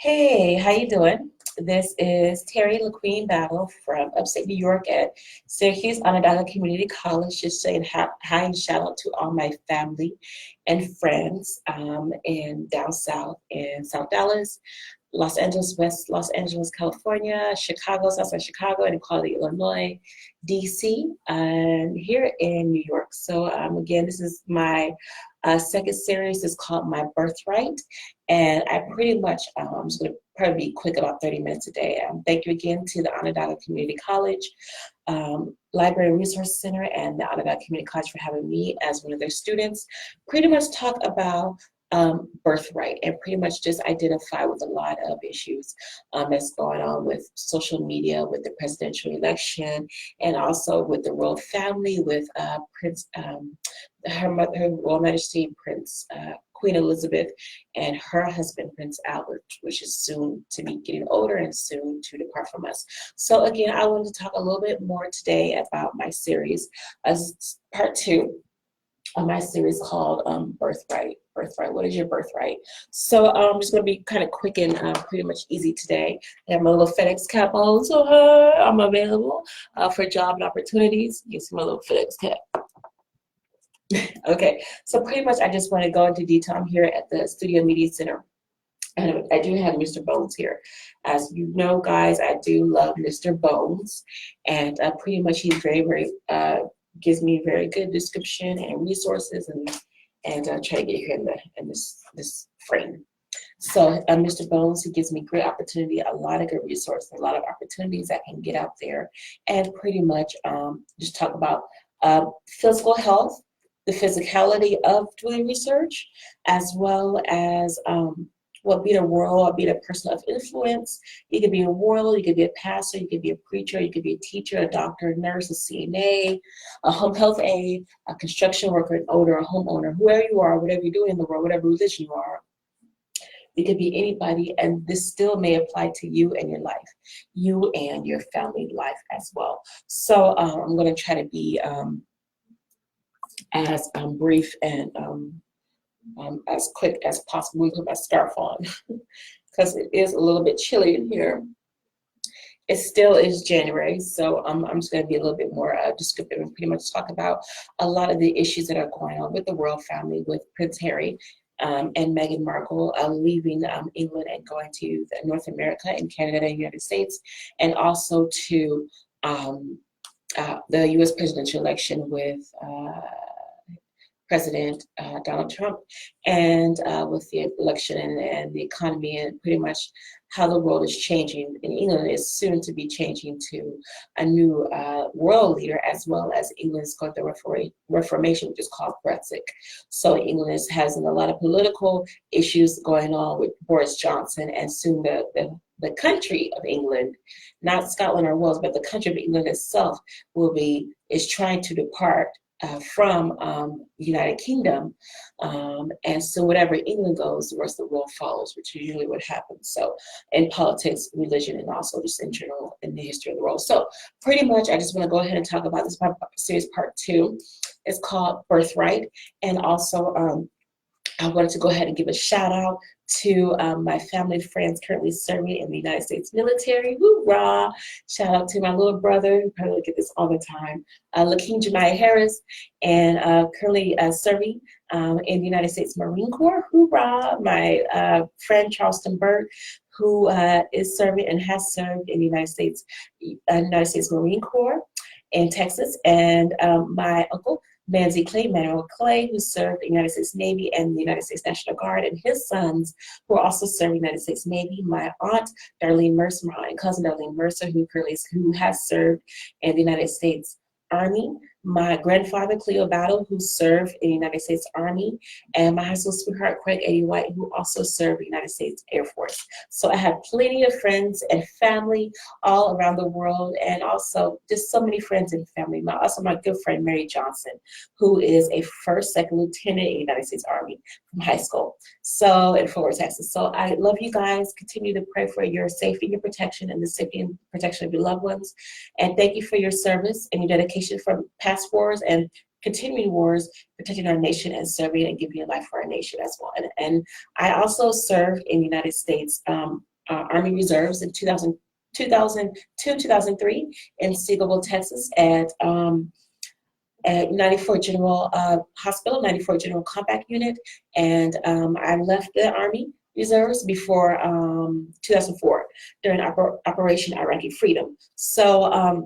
Hey, how you doing? This is Terry LaQueen Battle from upstate New York at Syracuse Onondaga Community College. Just saying hi and shout out to all my family and friends in down south in South Dallas, Los Angeles, West Los Angeles, California, Chicago, Southside Chicago, and Equality, Illinois, DC, and here in New York. So again, this is my second series. Is called My Birthright, and I pretty much, I'm just going to probably be quick, about 30 minutes a day. Thank you again to the Onondaga Community College Library Resource Center and the Onondaga Community College for having me as one of their students. Pretty much talk about birthright and pretty much just identify with a lot of issues that's going on with social media, with the presidential election, and also with the royal family, with Prince, her Royal Majesty Prince Queen Elizabeth and her husband Prince Albert, which is soon to be getting older and soon to depart from us. So again, I wanted to talk a little bit more today about my series, as part two of my series called Birthright. Birthright, what is your birthright? So I'm just going to be kind of quick and pretty much easy today. I have my little FedEx cap on, so I'm available for job and opportunities. You see my little FedEx cap. Okay, so pretty much I just want to go into detail. I'm here at the Studio Media Center, and I do have Mr. Bones here. As you know, guys, I do love Mr. Bones, and pretty much he's very gives me very good description and resources, and try to get here in this frame. So Mr. Bones, he gives me great opportunity, a lot of good resources, a lot of opportunities I can get out there, and pretty much just talk about physical health, the physicality of doing research, as well as being a royal or being a person of influence. You could be a royal, you could be a pastor, you could be a preacher, you could be a teacher, a doctor, a nurse, a CNA, a home health aide, a construction worker, an owner, a homeowner, whoever you are, whatever you're doing in the world, whatever religion you are. You could be anybody, and this still may apply to you and your life, you and your family life as well. So I'm going to try to be as brief and as quick as possible. Let me put my scarf on because it is a little bit chilly in here. It still is January, so I'm just going to be a little bit more descriptive and pretty much talk about a lot of the issues that are going on with the royal family, with Prince Harry and Meghan Markle leaving England and going to North America and Canada and United States, and also to the U.S. presidential election with President Donald Trump, and with the election and the economy, and pretty much how the world is changing. And England is soon to be changing to a new royal leader, as well as England's got the Reformation, which is called Brexit. So England has a lot of political issues going on with Boris Johnson, and soon the country of England, not Scotland or Wales, but the country of England itself is trying to depart from the United Kingdom, and so whatever England goes, the rest of the world follows, which is usually what happens. So in politics, religion, and also just in general in the history of the world. So pretty much I just want to go ahead and talk about this series part two. It's called Birthright, and also I wanted to go ahead and give a shout out to my family and friends currently serving in the United States military. Hoorah! Shout out to my little brother, who probably look at this all the time, Lakeem Jemiah Harris, and currently serving in the United States Marine Corps. Hoorah! My friend Charleston Burke, who is serving and has served in the United States Marine Corps in Texas, and my uncle, Manuel Clay, who served in the United States Navy and the United States National Guard, and his sons who are also serving the United States Navy. My aunt, Darlene Mercer, my aunt and cousin, Darlene Mercer, who has served in the United States Army. My grandfather, Cleo Battle, who served in the United States Army, and my high school sweetheart, Craig Eddie White, who also served in the United States Air Force. So I have plenty of friends and family all around the world, and also just so many friends and family. Also my good friend, Mary Johnson, who is a second lieutenant in the United States Army from high school. So in Fort Worth, Texas. So I love you guys. Continue to pray for your safety and your protection, and the safety and protection of your loved ones. And thank you for your service and your dedication for past wars and continuing wars, protecting our nation and serving and giving your life for our nation as well. And I also served in the United States Army Reserves in 2002, 2003 in Seagoville, Texas at 94th General Hospital, 94th General Combat Unit, and I left the Army Reserves before 2004 during Operation Iraqi Freedom. So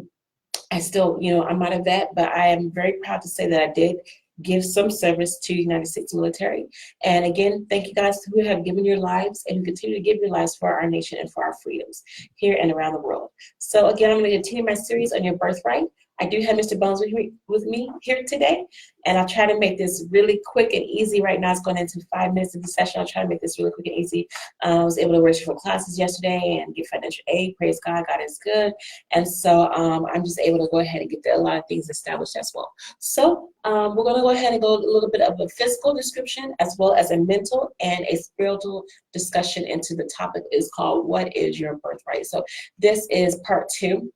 I still, I'm not a vet, but I am very proud to say that I did give some service to the United States military. And again, thank you guys who have given your lives and who continue to give your lives for our nation and for our freedoms here and around the world. So again, I'm going to continue my series on your birthright. I do have Mr. Bones with me here today, and I'll try to make this really quick and easy. Right now it's going into 5 minutes of the session. I'll try to make this really quick and easy. I was able to register for classes yesterday and get financial aid. Praise God, God is good. And so I'm just able to go ahead and get a lot of things established as well. So we're going to go ahead and go a little bit of a physical description as well as a mental and a spiritual discussion into the topic is called What is Your Birthright? So this is part 2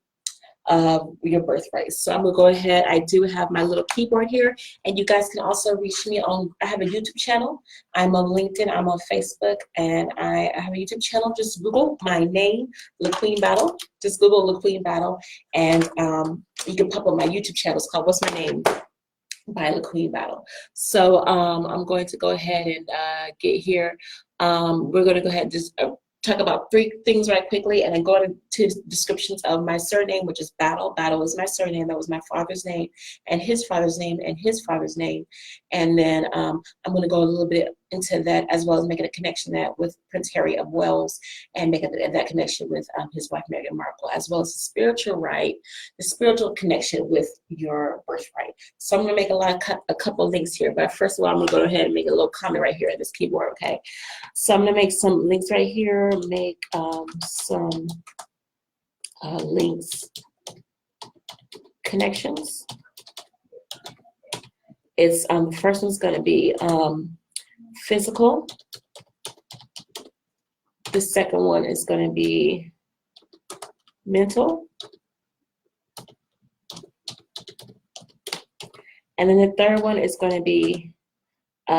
of your birthright. So I'm gonna go ahead. I do have my little keyboard here, and you guys can also reach me on, I have a YouTube channel. I'm on LinkedIn, I'm on Facebook, and I have a YouTube channel. Just Google my name, LaQueen Battle. Just Google LaQueen Battle, and you can pop up my YouTube channel. It's called What's My Name? By LaQueen Battle. So I'm going to go ahead and get here. We're going to go ahead and just talk about 3 things right quickly, and then go into descriptions of my surname, which is Battle. Battle is my surname. That was my father's name, and his father's name, and his father's name. And then I'm going to go a little bit into that, as well as making a connection that with Prince Harry of Wales, and making that connection with his wife Meghan Markle, as well as the spiritual connection with your birthright. So I'm going to make a couple links here, but first of all, I'm going to go ahead and make a little comment right here at this keyboard, okay? So I'm going to make some links right here, make some links, connections. It's the first one's going to be physical. The second one is going to be mental. And then the third one is going to be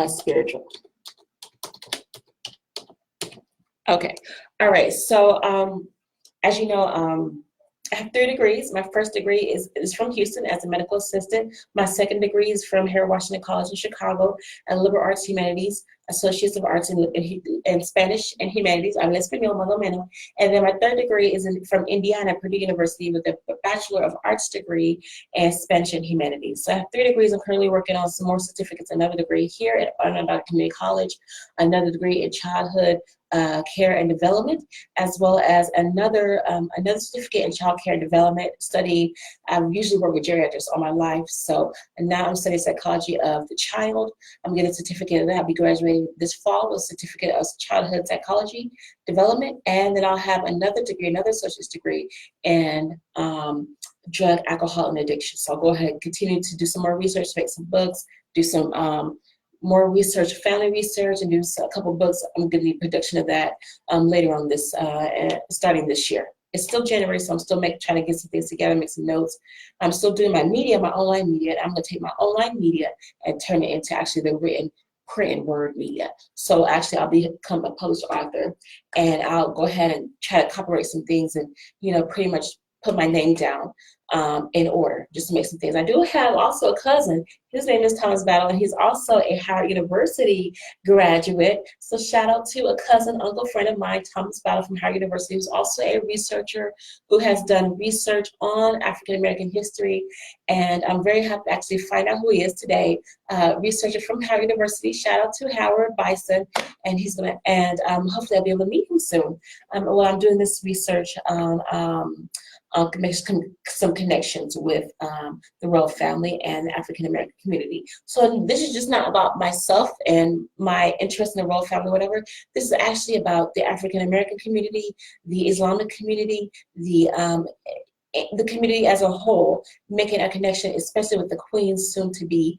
spiritual. Okay. All right. So as you know, I have 3 degrees. My first degree is from Houston as a medical assistant. My second degree is from Harold Washington College in Chicago, and liberal arts humanities, associates of arts in Spanish and humanities. I'm español, más o menos. And then my third degree is from Indiana, Purdue University, with a Bachelor of Arts degree in Spanish and humanities. So I have 3 degrees. I'm currently working on some more certificates. Another degree here at Onondaga Community College, another degree in childhood care and development, as well as another certificate in child care and development study. I've usually worked with geriatrics all my life, so and now I'm studying psychology of the child. I'm getting a certificate of that. I'll be graduating this fall with a certificate of childhood psychology development, and then I'll have another degree, another associate's degree in drug, alcohol, and addiction. So I'll go ahead and continue to do some more research, make some books, do some more research, family research, and do a couple books. I'm going to be production of that later on this, starting this year. It's still January, so I'm still trying to get some things together, make some notes. I'm still doing my media, my online media. I'm going to take my online media and turn it into actually the written print and word media. So actually I'll become a published author, and I'll go ahead and try to copyright some things and, pretty much put my name down in order, just to make some things. I do have also a cousin. His name is Thomas Battle, and he's also a Howard University graduate. So shout out to a cousin, uncle, friend of mine, Thomas Battle from Howard University, who's also a researcher who has done research on African American history. And I'm very happy to actually find out who he is today. Researcher from Howard University. Shout out to Howard Bison, and hopefully I'll be able to meet him soon. While I'm doing this research on make some connections with the royal family and the African American community. So this is just not about myself and my interest in the royal family, whatever. This is actually about the African American community, the Islamic community, the community as a whole, making a connection, especially with the Queen soon to be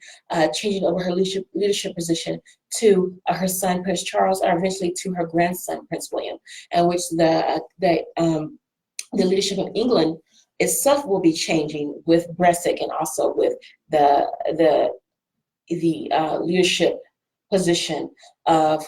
changing over her leadership position to her son Prince Charles, or eventually to her grandson Prince William, and which the leadership of England itself will be changing with Brexit, and also with the leadership position of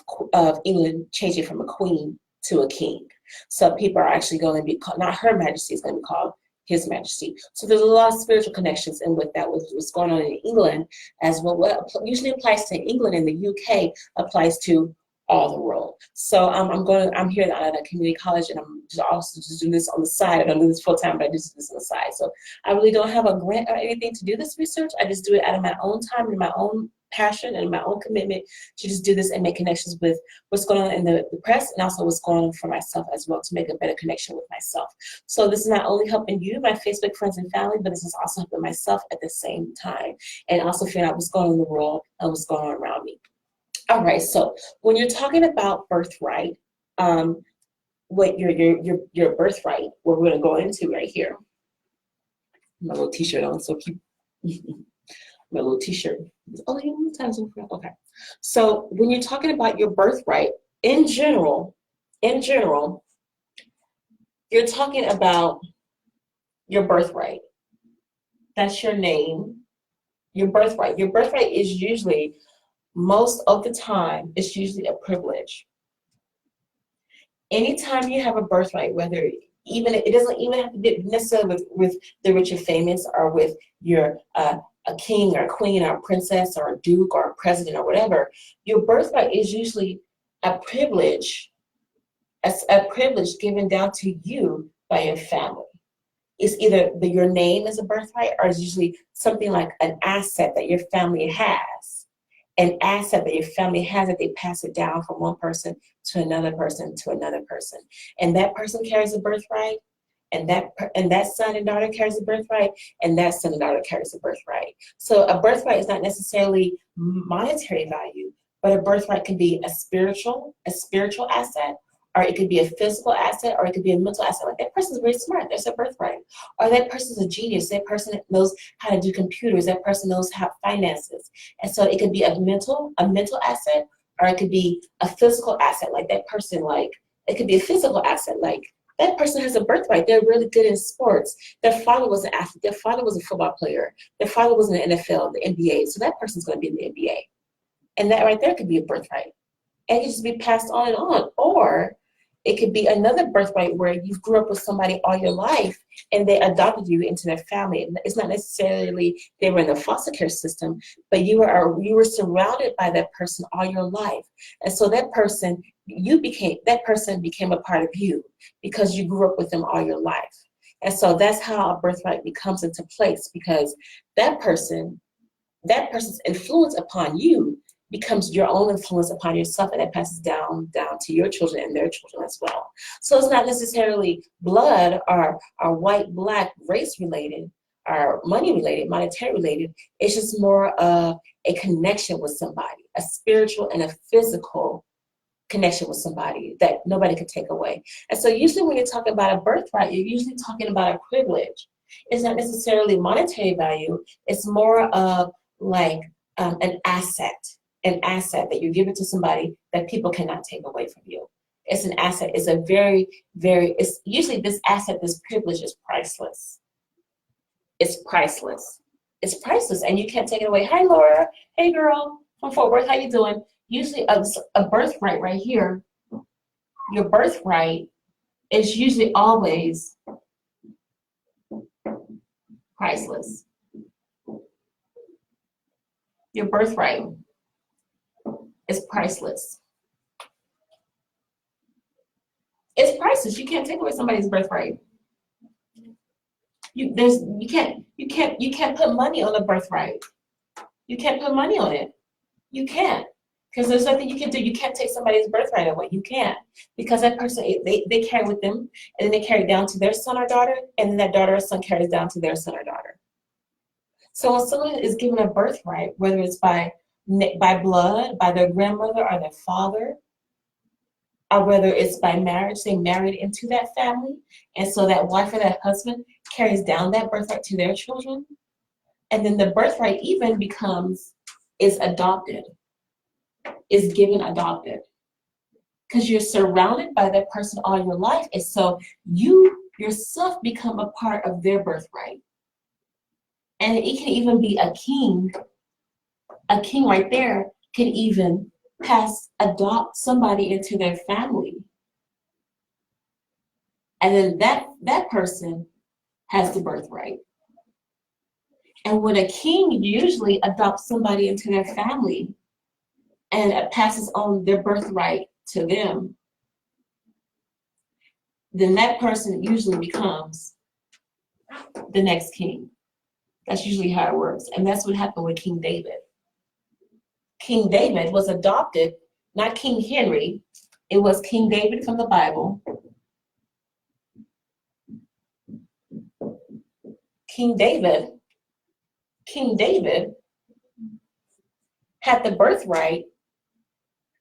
England changing from a queen to a king. So people are actually going to be called, not Her Majesty, it's going to be called His Majesty. So there's a lot of spiritual connections in with that, with what's going on in England as well. What usually applies to England and the UK applies to all the world. So I'm here at a community college, and I'm just doing this on the side. I don't do this full time, but I just do this on the side. So I really don't have a grant or anything to do this research. I just do it out of my own time and my own passion and my own commitment to just do this and make connections with what's going on in the press, and also what's going on for myself as well, to make a better connection with myself. So this is not only helping you, my Facebook friends and family, but this is also helping myself at the same time, and also figuring out what's going on in the world and what's going on around me. All right, so when you're talking about birthright, what your birthright, what we're going to go into right here. My little t-shirt on, so keep my little t-shirt. Oh, yeah, times okay. So when you're talking about your birthright, in general, you're talking about your birthright. That's your name, your birthright. Your birthright is usually, most of the time, it's usually a privilege. Anytime you have a birthright, whether even it doesn't even have to be necessarily with the rich and famous, or with your a king or a queen or a princess or a duke or a president or whatever, your birthright is usually a privilege, a privilege given down to you by your family. It's either your name is a birthright, or it's usually something like an asset that your family has. An asset that your family has, that they pass it down from one person to another person to another person. And that person carries a birthright, and that son and daughter carries a birthright, and that son and daughter carries a birthright. So a birthright is not necessarily monetary value, but a birthright can be a spiritual asset, or it could be a physical asset, or it could be a mental asset. Like, that person's very smart, that's a birthright. Or that person's a genius, that person knows how to do computers, that person knows how finances. And so it could be a mental asset, or it could be a physical asset. Like, that person, like, it could be a physical asset, like, that person has a birthright. They're really good in sports. Their father was an athlete. Their father was a football player. Their father was in the NFL, the NBA. So that person's going to be in the NBA. And that right there could be a birthright. And it can just be passed on and on. Or it could be another birthright where you grew up with somebody all your life and they adopted you into their family. It's not necessarily they were in the foster care system, but you were surrounded by that person all your life. And so that person became a part of you because you grew up with them all your life. And so that's how a birthright becomes into place, because that person's influence upon you becomes your own influence upon yourself, and that passes down to your children and their children as well. So it's not necessarily blood or white, black, race related, or money related, monetary related. It's just more of a connection with somebody, a spiritual and a physical connection with somebody that nobody could take away. And so usually when you're talking about a birthright, you're usually talking about a privilege. It's not necessarily monetary value. It's more of like an asset that you give it to somebody that people cannot take away from you. It's an asset. It's a very, it's usually this asset, this privilege is priceless. It's priceless. It's priceless, and you can't take it away. Hi, Laura. Hey, girl. From Fort Worth, how you doing? Usually a birthright right here, your birthright is usually always priceless. Your birthright is priceless. It's priceless. You can't take away somebody's birthright. You can't put money on a birthright. You can't put money on it. You can't. Because there's nothing you can do. You can't take somebody's birthright away. You can't. Because that person, they carry with them, and then they carry it down to their son or daughter, and then that daughter or son carries down to their son or daughter. So when someone is given a birthright, whether it's by blood, by their grandmother or their father, or whether it's by marriage, they married into that family, and so that wife or that husband carries down that birthright to their children, and then the birthright even is adopted. Is given adopted, because you're surrounded by that person all your life, and so you yourself become a part of their birthright. And it can even be a king right there can even adopt somebody into their family. And then that person has the birthright. And when a king usually adopts somebody into their family and passes on their birthright to them, then that person usually becomes the next king. That's usually how it works. And that's what happened with King David. King David was adopted, not King Henry. It was King David from the Bible. King David had the birthright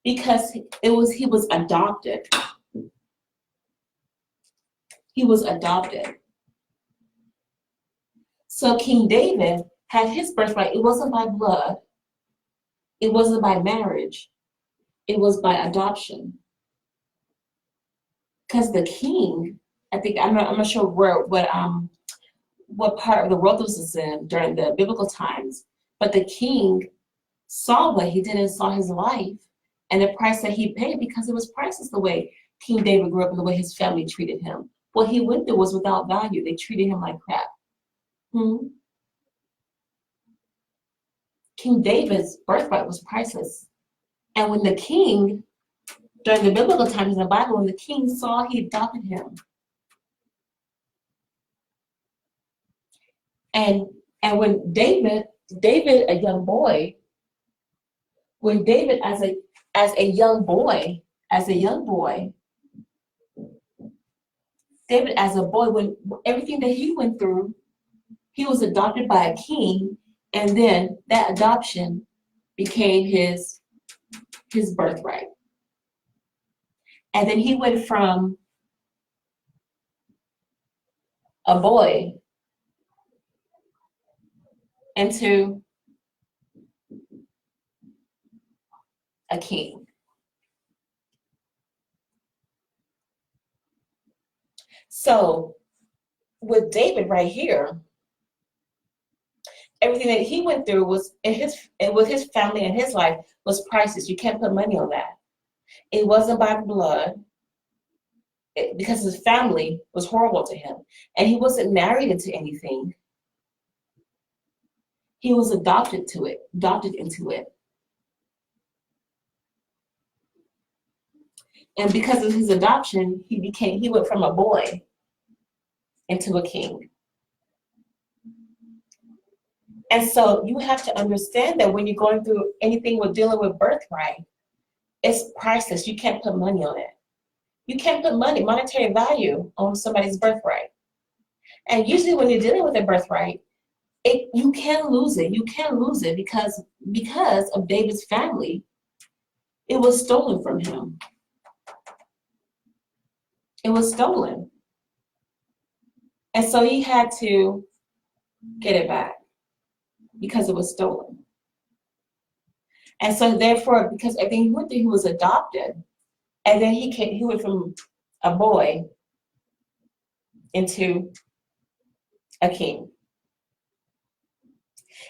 because he was adopted. He was adopted. So King David had his birthright. It wasn't by blood. It wasn't by marriage. It was by adoption. Because the king, I think, I'm not sure what part of the world this is in during the biblical times, but the king saw what he did and saw his life and the price that he paid, because it was priceless the way King David grew up and the way his family treated him. What he went through was without value. They treated him like crap. King David's birthright was priceless. And when the king, during the biblical times in the Bible, when the king saw, he adopted him. And when David, a young boy, when David as a young boy, David as a boy, when everything that he went through, he was adopted by a king, and then that adoption became his birthright. And then he went from a boy into a king. So with David right here, everything that he went through was with his family and his life was priceless. You can't put money on that. It wasn't by blood, because his family was horrible to him, and he wasn't married into anything. He was adopted into it. And because of his adoption, he went from a boy into a king. And so you have to understand that when you're going through anything with dealing with birthright, it's priceless. You can't put money on it. You can't put monetary value on somebody's birthright. And usually when you're dealing with a birthright, you can lose it. You can lose it because of David's family. It was stolen from him. It was stolen. And so he had to get it back because it was stolen. And so therefore, because everything he went through, he was adopted. And then he went from a boy into a king.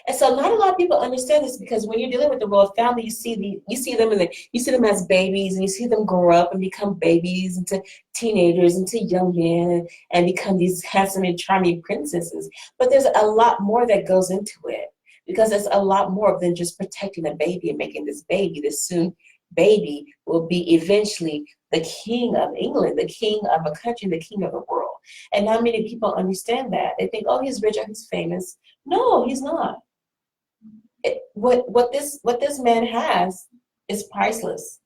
And so not a lot of people understand this, because when you're dealing with the royal family, you see them as babies, and you see them grow up and become babies into teenagers, into young men, and become these handsome and charming princesses. But there's a lot more that goes into it, because there's a lot more than just protecting a baby and making this baby, this soon baby, will be eventually the king of England, the king of a country, the king of the world. And not many people understand that. They think, oh, he's rich or he's famous. No, he's not. What this man has is priceless.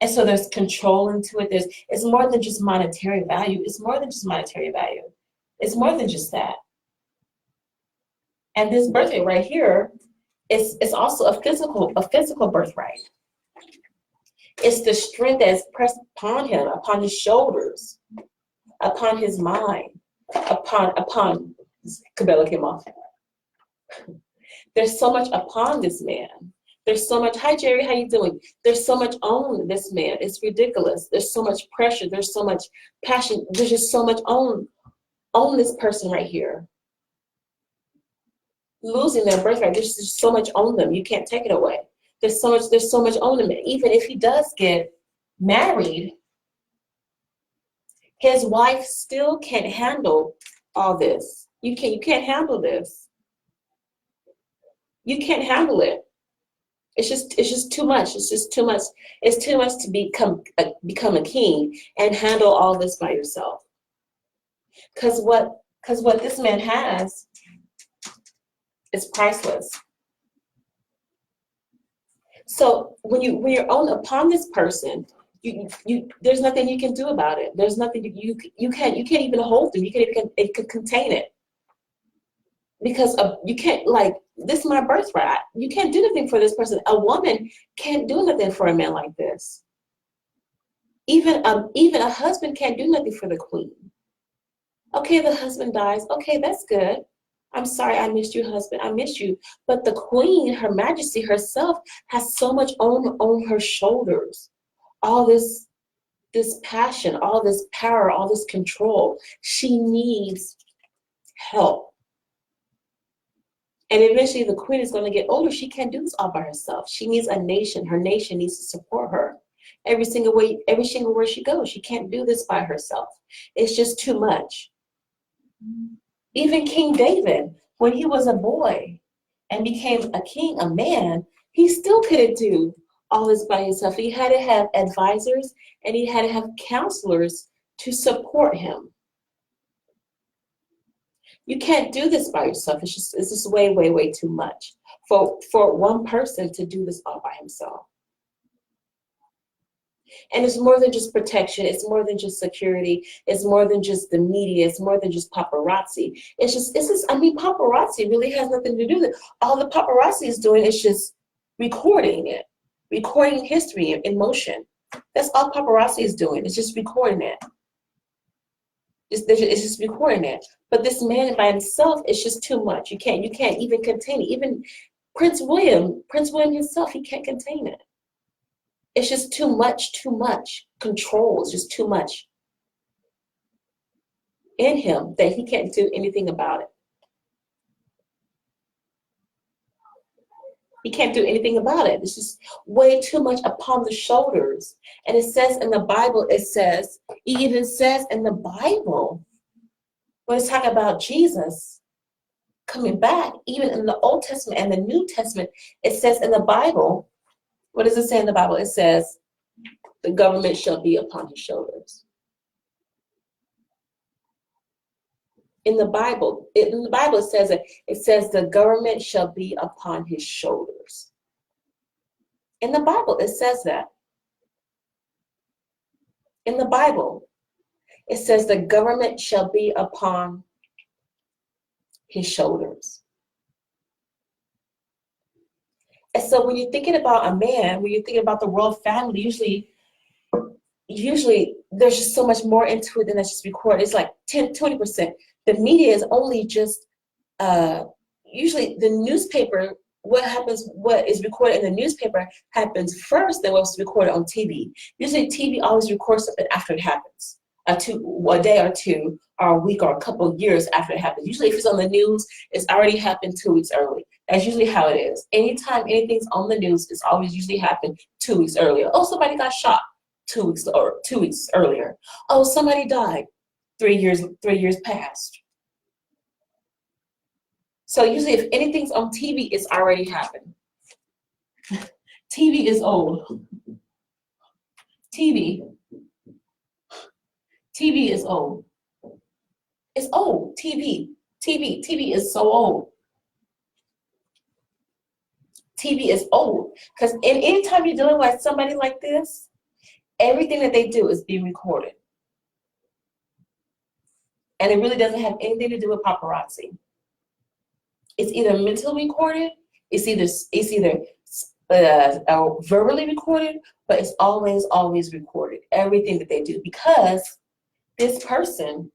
And so there's control into it. It's more than just monetary value. It's more than just monetary value. It's more than just that. And this birthright right here is also a physical birthright. It's the strength that's pressed upon him, upon his shoulders, upon his mind, upon Cabela came off. There's so much upon this man. There's so much, hi Jerry, how you doing? There's so much on this man. It's ridiculous. There's so much pressure. There's so much passion. There's just so much on this person right here. Losing their birthright, there's just so much on them. You can't take it away. There's so much on him. Even if he does get married, His wife still can't handle all this. You can't handle this. You can't handle it. It's just too much. It's just too much. It's too much to become a king and handle all this by yourself. Because what this man has is priceless. So when you're on upon this person, you there's nothing you can do about it. There's nothing you can't even hold them. You can't even it could contain it, because you can't, like, this is my birthright. You can't do nothing for this person. A woman can't do nothing for a man like this. Even a husband can't do nothing for the queen. Okay, the husband dies. Okay, that's good. I'm sorry, I missed you, husband. I missed you. But the queen, Her Majesty herself, has so much on her shoulders. All this passion, all this power, all this control. She needs help. And eventually the queen is going to get older. She can't do this all by herself. She needs a nation. Her nation needs to support her. Every single where she goes. She can't do this by herself. It's just too much. Even King David, when he was a boy and became a king, a man, he still couldn't do all this by himself. He had to have advisors and he had to have counselors to support him. You can't do this by yourself. It's just way, way, way too much for one person to do this all by himself. And it's more than just protection. It's more than just security. It's more than just the media. It's more than just paparazzi. I mean, paparazzi really has nothing to do with it. All the paparazzi is doing is just recording it, recording history in motion. That's all paparazzi is doing. It's just recording it. It's just recording it. But this man by himself is just too much. You can't even contain it. Even Prince William himself, he can't contain it. It's just too much control. It's just too much in him that he can't do anything about it. He can't do anything about it. It's just way too much upon the shoulders. And it says in the Bible, it even says in the Bible, when it's talking about Jesus coming back, even in the Old Testament and the New Testament, it says in the Bible, what does it say in the Bible? It says, the government shall be upon his shoulders. In the Bible, it says the government shall be upon his shoulders. In the Bible, it says that. In the Bible, it says the government shall be upon his shoulders. And so when you're thinking about a man, when you're thinking about the royal family, usually there's just so much more into it than that's just recorded. It's like 10-20%. The media is only just usually the newspaper. What is recorded in the newspaper happens first than what's recorded on TV. Usually TV always records something after it happens, a day or two, or a week or a couple of years after it happens. Usually if it's on the news, it's already happened 2 weeks early. That's usually how it is. Anytime anything's on the news, it's always usually happened 2 weeks earlier. Oh, somebody got shot 2 weeks earlier. Oh, somebody died 3 years past. So usually if anything's on TV, it's already happened. TV is old. TV is old. It's old. TV is so old. TV is old. Because anytime you're dealing with somebody like this, everything that they do is being recorded. And it really doesn't have anything to do with paparazzi. It's either mentally recorded, it's either verbally recorded, but it's always recorded, everything that they do, because this person,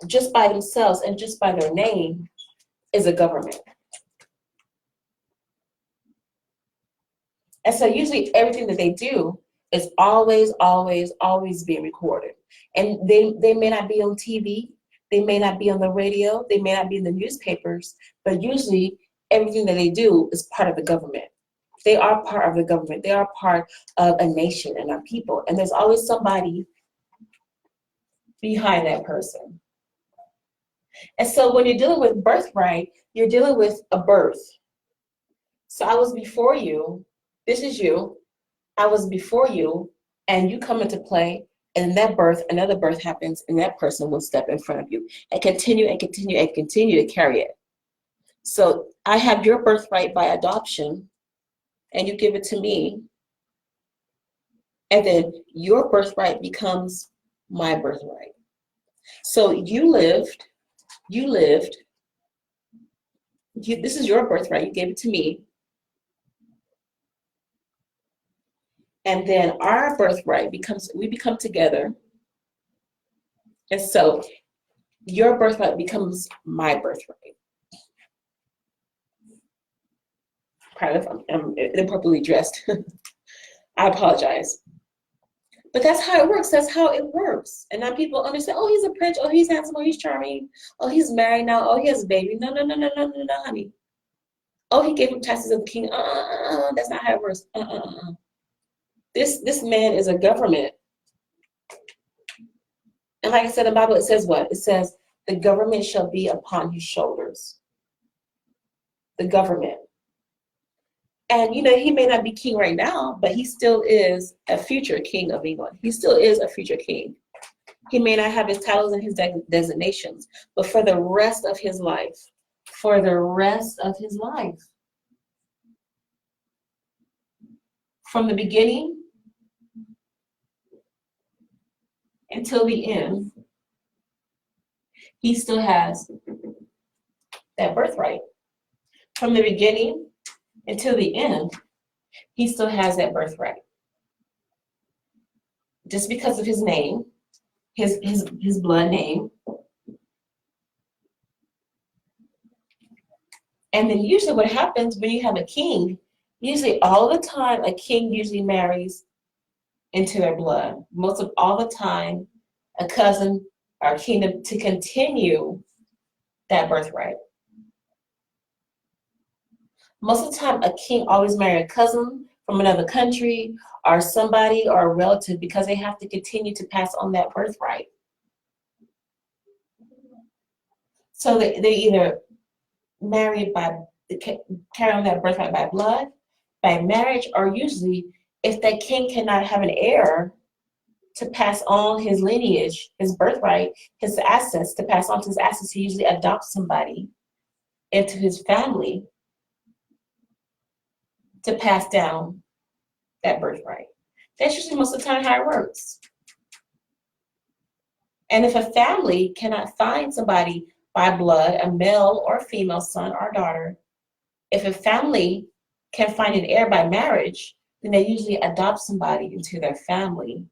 just by themselves and just by their name, is a government. And so usually everything that they do is always being recorded. And they may not be on TV, they may not be on the radio, they may not be in the newspapers, but usually everything that they do is part of the government. They are part of the government. They are part of a nation and our people. And there's always somebody behind that person. And so when you're dealing with birthright, you're dealing with a birth. So I was before you, this is you, I was before you, and you come into play, and that birth, another birth happens, and that person will step in front of you and continue and continue and continue to carry it. So I have your birthright by adoption, and you give it to me, and then your birthright becomes my birthright. So you lived, this is your birthright, you gave it to me, and then our birthright becomes, we become together, and so your birthright becomes my birthright. Probably if I'm inappropriately dressed. I apologize. But that's how it works. That's how it works. And now people understand, oh, he's a prince. Oh, he's handsome. Oh, he's charming. Oh, he's married now. Oh, he has a baby. No, no, no, no, no, no, no, honey. Oh, he gave him taxes of the king. That's not how it works. This man is a government. And like I said in the Bible, it says what? It says, the government shall be upon his shoulders. The government. And, you know, he may not be king right now, but he still is a future king of England. He still is a future king. He may not have his titles and his designations, but for the rest of his life, for the rest of his life, from the beginning until the end, he still has that birthright. From the beginning until the end, he still has that birthright. Just because of his name, his blood name. And then usually what happens when you have a king, usually all the time, a king usually marries into their blood. Most of all the time, a cousin or a kingdom to continue that birthright. Most of the time, a king always marries a cousin from another country or somebody or a relative because they have to continue to pass on that birthright. So they either married by, carry on that birthright by blood, by marriage, or usually if that king cannot have an heir to pass on his lineage, his birthright, his assets, to pass on to his assets, he usually adopts somebody into his family to pass down that birthright. That's usually most of the time how it works. And if a family cannot find somebody by blood, a male or female son or daughter, if a family can find an heir by marriage, then they usually adopt somebody into their family.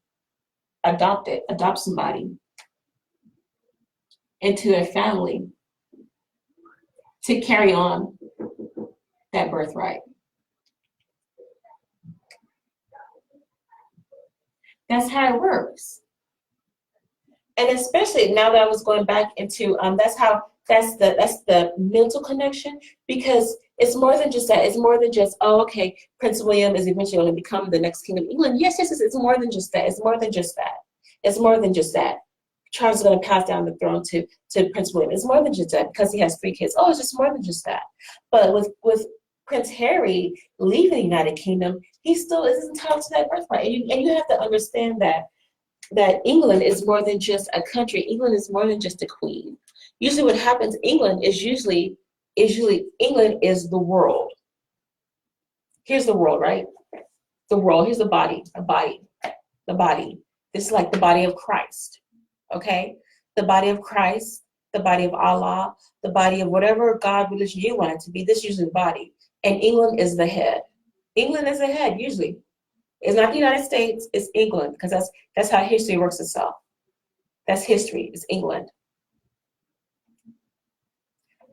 Adopt somebody into their family to carry on that birthright. That's how it works. And especially now that I was going back into, that's the mental connection, because it's more than just that. It's more than just, oh, okay, Prince William is eventually going to become the next king of England. Yes, it's more than just that. It's more than just that. It's more than just that. Charles is going to pass down the throne to Prince William. It's more than just that because he has 3 kids. Oh, it's just more than just that. But with Prince Harry leaving the United Kingdom, he still is entitled to that birthright. And you have to understand that England is more than just a country. England is more than just a queen. Usually what happens, England is usually England is the world. Here's the world, right? The world, here's the body, the body. This is like the body of Christ, okay? The body of Christ, the body of Allah, the body of whatever God religion you want it to be. This is usually the body. And England is the head. England is the head, usually. It's not the United States, it's England, because that's how history works itself. That's history, it's England.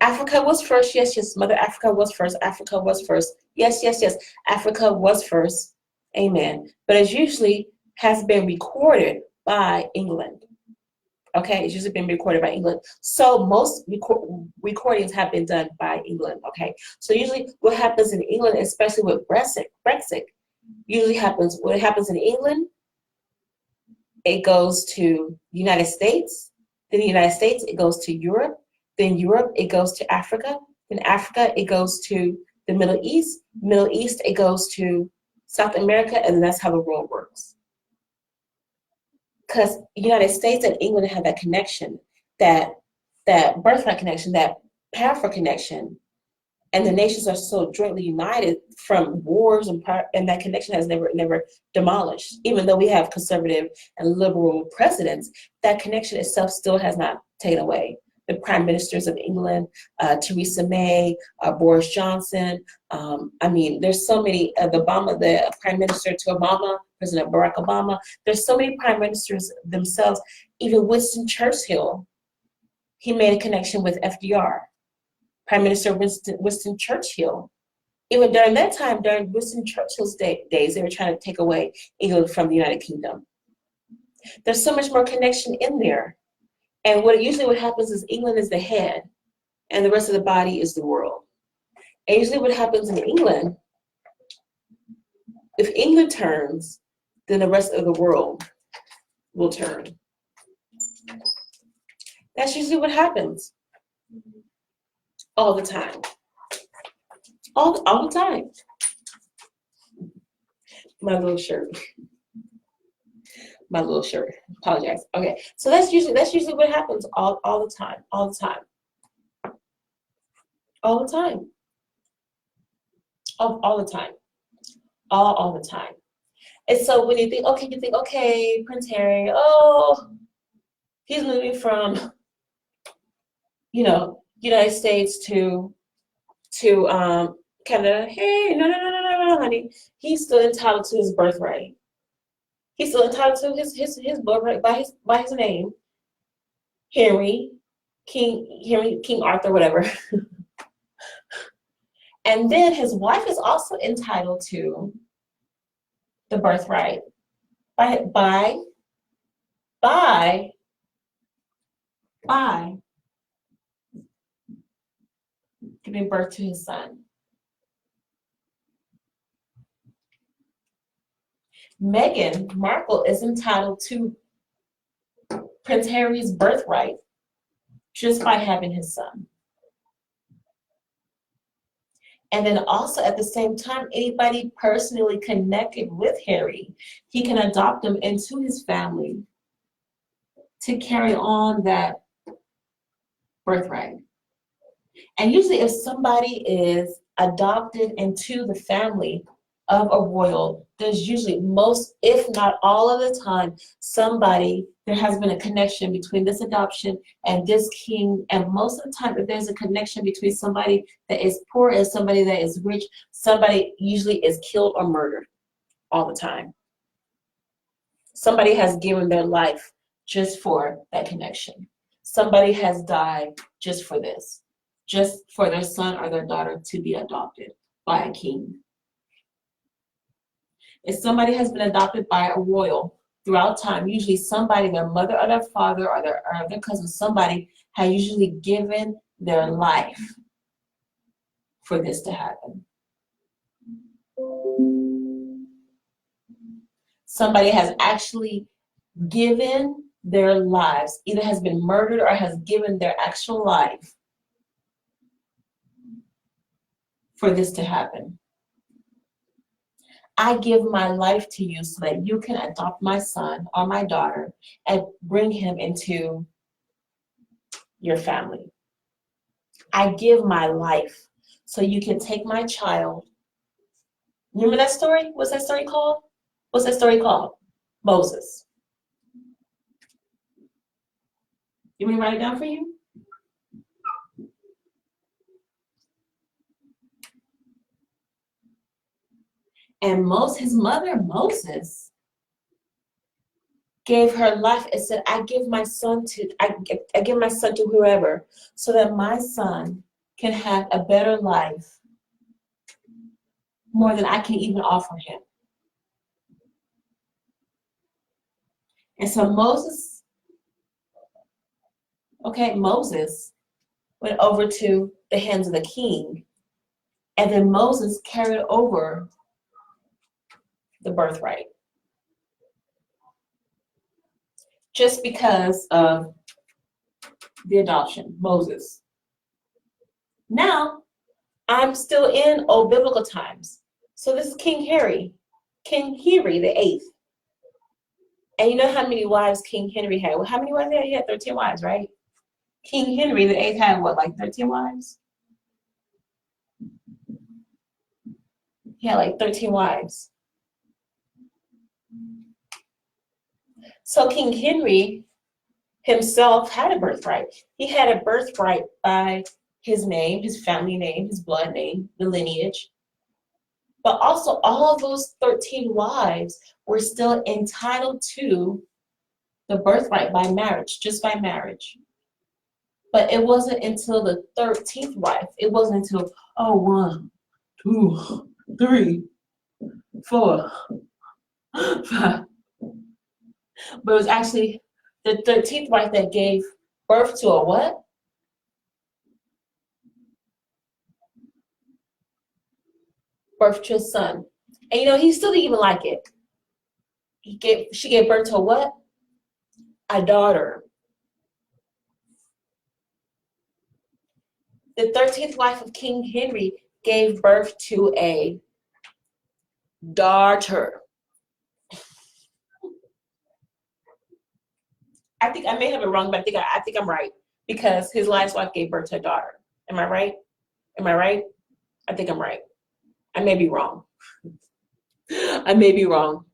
Africa was first, yes, Mother Africa was first, Africa was first. Yes, Africa was first, amen. But it usually has been recorded by England. Okay, it's usually been recorded by England. So most recordings have been done by England, okay? So usually what happens in England, especially with Brexit, usually happens, what happens in England, it goes to the United States. Then the United States, it goes to Europe. Then Europe, it goes to Africa. Then Africa, it goes to the Middle East. Middle East, it goes to South America, and that's how the world works. Because United States and England have that connection, that birthright connection, that powerful connection, and the nations are so jointly united from wars, and that connection has never demolished. Even though we have conservative and liberal presidents, that connection itself still has not taken away. The prime ministers of England, Theresa May, Boris Johnson. I mean, there's so many. The prime minister to Obama, President Barack Obama. There's so many prime ministers themselves. Even Winston Churchill, he made a connection with FDR. Prime Minister Winston Churchill. Even during that time, during Winston Churchill's days, they were trying to take away England from the United Kingdom. There's so much more connection in there. And what happens is England is the head, and the rest of the body is the world. And usually what happens in England, if England turns, then the rest of the world will turn. That's usually what happens. All the time. All the time. My little shirt. My little shirt. Apologize. Okay. So that's usually what happens all the time. All the time. All the time. All the time. All the time. And so when you think, okay, Prince Harry, oh, he's moving from, United States to Canada. Hey, no, honey. He's still entitled to his birthright. He's still entitled to his birthright by his name, King Arthur, whatever. And then his wife is also entitled to the birthright by giving birth to his son. Meghan Markle is entitled to Prince Harry's birthright just by having his son. And then also at the same time, anybody personally connected with Harry, he can adopt them into his family to carry on that birthright. And usually if somebody is adopted into the family of a royal, there's usually most, if not all of the time, there has been a connection between this adoption and this king. And most of the time, if there's a connection between somebody that is poor and somebody that is rich, somebody usually is killed or murdered all the time. Somebody has given their life just for that connection. Somebody has died just for this, just for their son or their daughter to be adopted by a king. If somebody has been adopted by a royal throughout time, usually somebody, their mother or their father or their cousin, somebody has usually given their life for this to happen. Somebody has actually given their lives, either has been murdered or has given their actual life for this to happen. I give my life to you so that you can adopt my son or my daughter and bring him into your family. I give my life so you can take my child. Remember that story? What's that story called? What's that story called? Moses. You want me to write it down for you? And his mother, Moses, gave her life and said, I give my son to whoever, so that my son can have a better life, more than I can even offer him. And so Moses went over to the hands of the king, and then Moses carried over the birthright. just because of the adoption, Moses. Now, I'm still in old biblical times. So this is King Henry the Eighth. And you know how many wives King Henry had? Well, how many wives he had? He had 13 wives, right? King Henry the Eighth had what, like 13 wives? He had like 13 wives. So King Henry himself had a birthright. He had a birthright by his name, his family name, his blood name, the lineage. But also all of those 13 wives were still entitled to the birthright by marriage, just by marriage. But it wasn't until the 13th wife, it wasn't until, oh, 1, 2, 3, 4, 5. But it was actually the 13th wife that gave birth to a what? Birth to a son. And you know, he still didn't even like it. She gave birth to a what? A daughter. The 13th wife of King Henry gave birth to a daughter. I think I may have it wrong, but I think I'm right, because his last wife gave birth to a daughter. Am I right? Am I right? I think I'm right. I may be wrong. I may be wrong.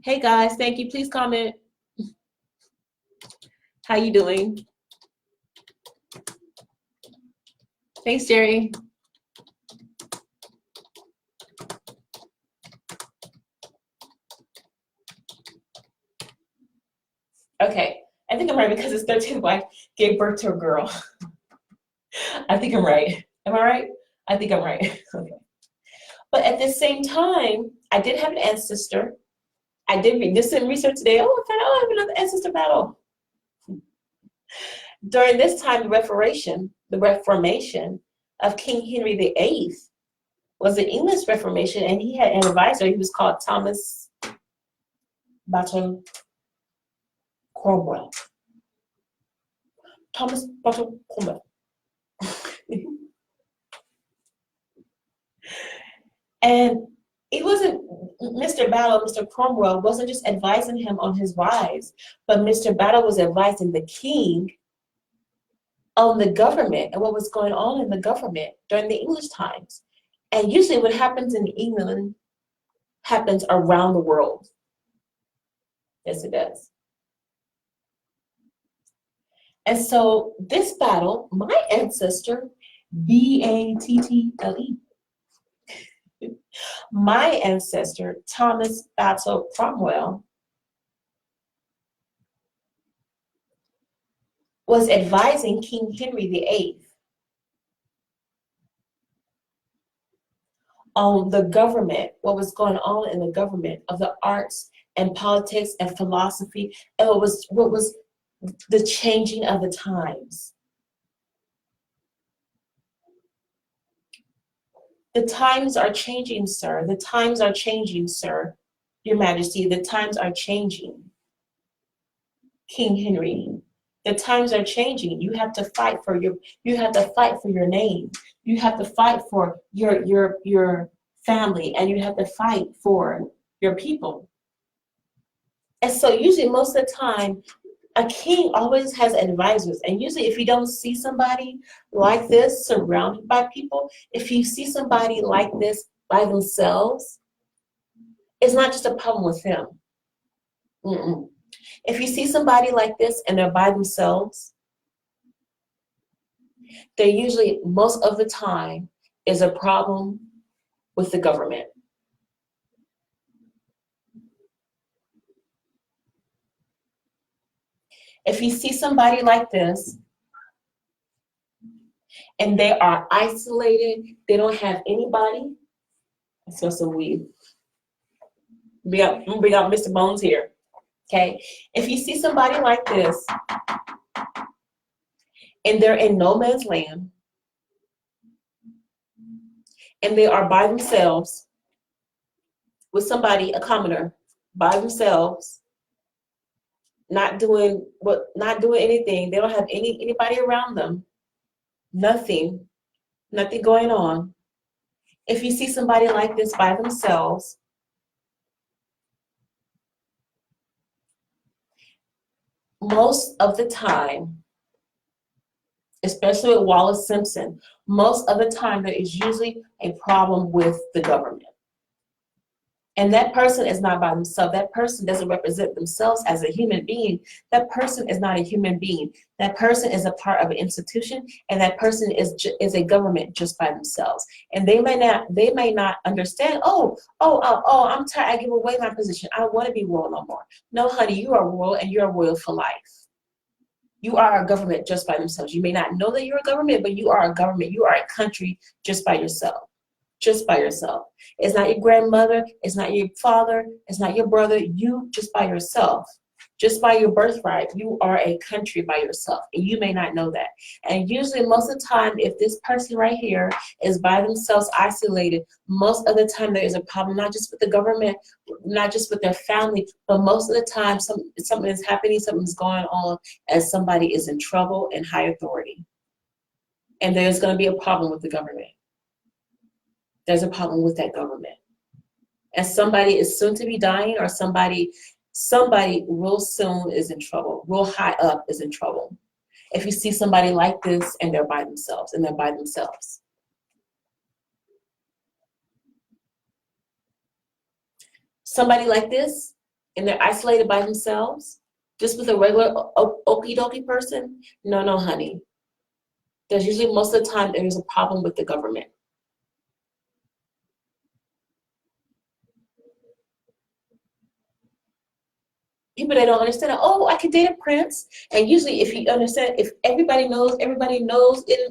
Hey guys, thank you. Please comment. How you doing? Thanks, Jerry. Okay, I think I'm right because his 13th wife gave birth to a girl. I think I'm right. Am I right? I think I'm right. Okay. But at the same time, I did have an ancestor. I did did some research today. Oh, I found out I have another ancestor battle. During this time, the Reformation of King Henry VIII was the English Reformation, and he had an advisor. He was called Thomas Battle Cromwell. Thomas Battle Cromwell. And it wasn't Mr. Battle, Mr. Cromwell wasn't just advising him on his wives, but Mr. Battle was advising the king on the government and what was going on in the government during the English times. And usually what happens in England happens around the world. Yes, it does. And so this battle, my ancestor, Battle, my ancestor, Thomas Battle Cromwell, was advising King Henry VIII on the government, what was going on in the government of the arts and politics and philosophy, and what was the changing of the times. The times are changing, sir. The times are changing, sir. Your Majesty, the times are changing. King Henry, the times are changing. You have to fight for your name. You have to fight for your family, and you have to fight for your people. And so usually most of the time, a king always has advisors, and usually if you don't see somebody like this surrounded by people, if you see somebody like this by themselves, it's not just a problem with them. If you see somebody like this and they're by themselves, there usually, most of the time, is a problem with the government. If you see somebody like this and they are isolated, they don't have anybody, I smell some weed. We got Mr. Bones here, okay? If you see somebody like this and they're in no man's land and they are by themselves with somebody, a commoner, by themselves, not doing anything. They don't have anybody around them. Nothing going on. If you see somebody like this by themselves, most of the time, especially with Wallace Simpson, most of the time there is usually a problem with the government. And that person is not by themselves. That person doesn't represent themselves as a human being. That person is not a human being. That person is a part of an institution, and that person is a government just by themselves. And they may not understand. I'm tired. I give away my position. I don't want to be royal no more. No, honey, you are royal, and you are royal for life. You are a government just by themselves. You may not know that you're a government, but you are a government. You are a country just by yourself. Just by yourself. It's not your grandmother, it's not your father, it's not your brother, you just by yourself. Just by your birthright, you are a country by yourself, and you may not know that. And usually most of the time, if this person right here is by themselves, isolated, most of the time there is a problem, not just with the government, not just with their family, but most of the time something is happening, something's going on, as somebody is in trouble in high authority. And there's going to be a problem with the government. There's a problem with that government. And somebody is soon to be dying, or somebody real soon is in trouble, real high up is in trouble. If you see somebody like this and they're by themselves, Somebody like this and they're isolated by themselves, just with a regular okie dokie person, no, honey. There's usually most of the time there is a problem with the government. People that don't understand, I could date a prince. And usually if you understand, if everybody knows,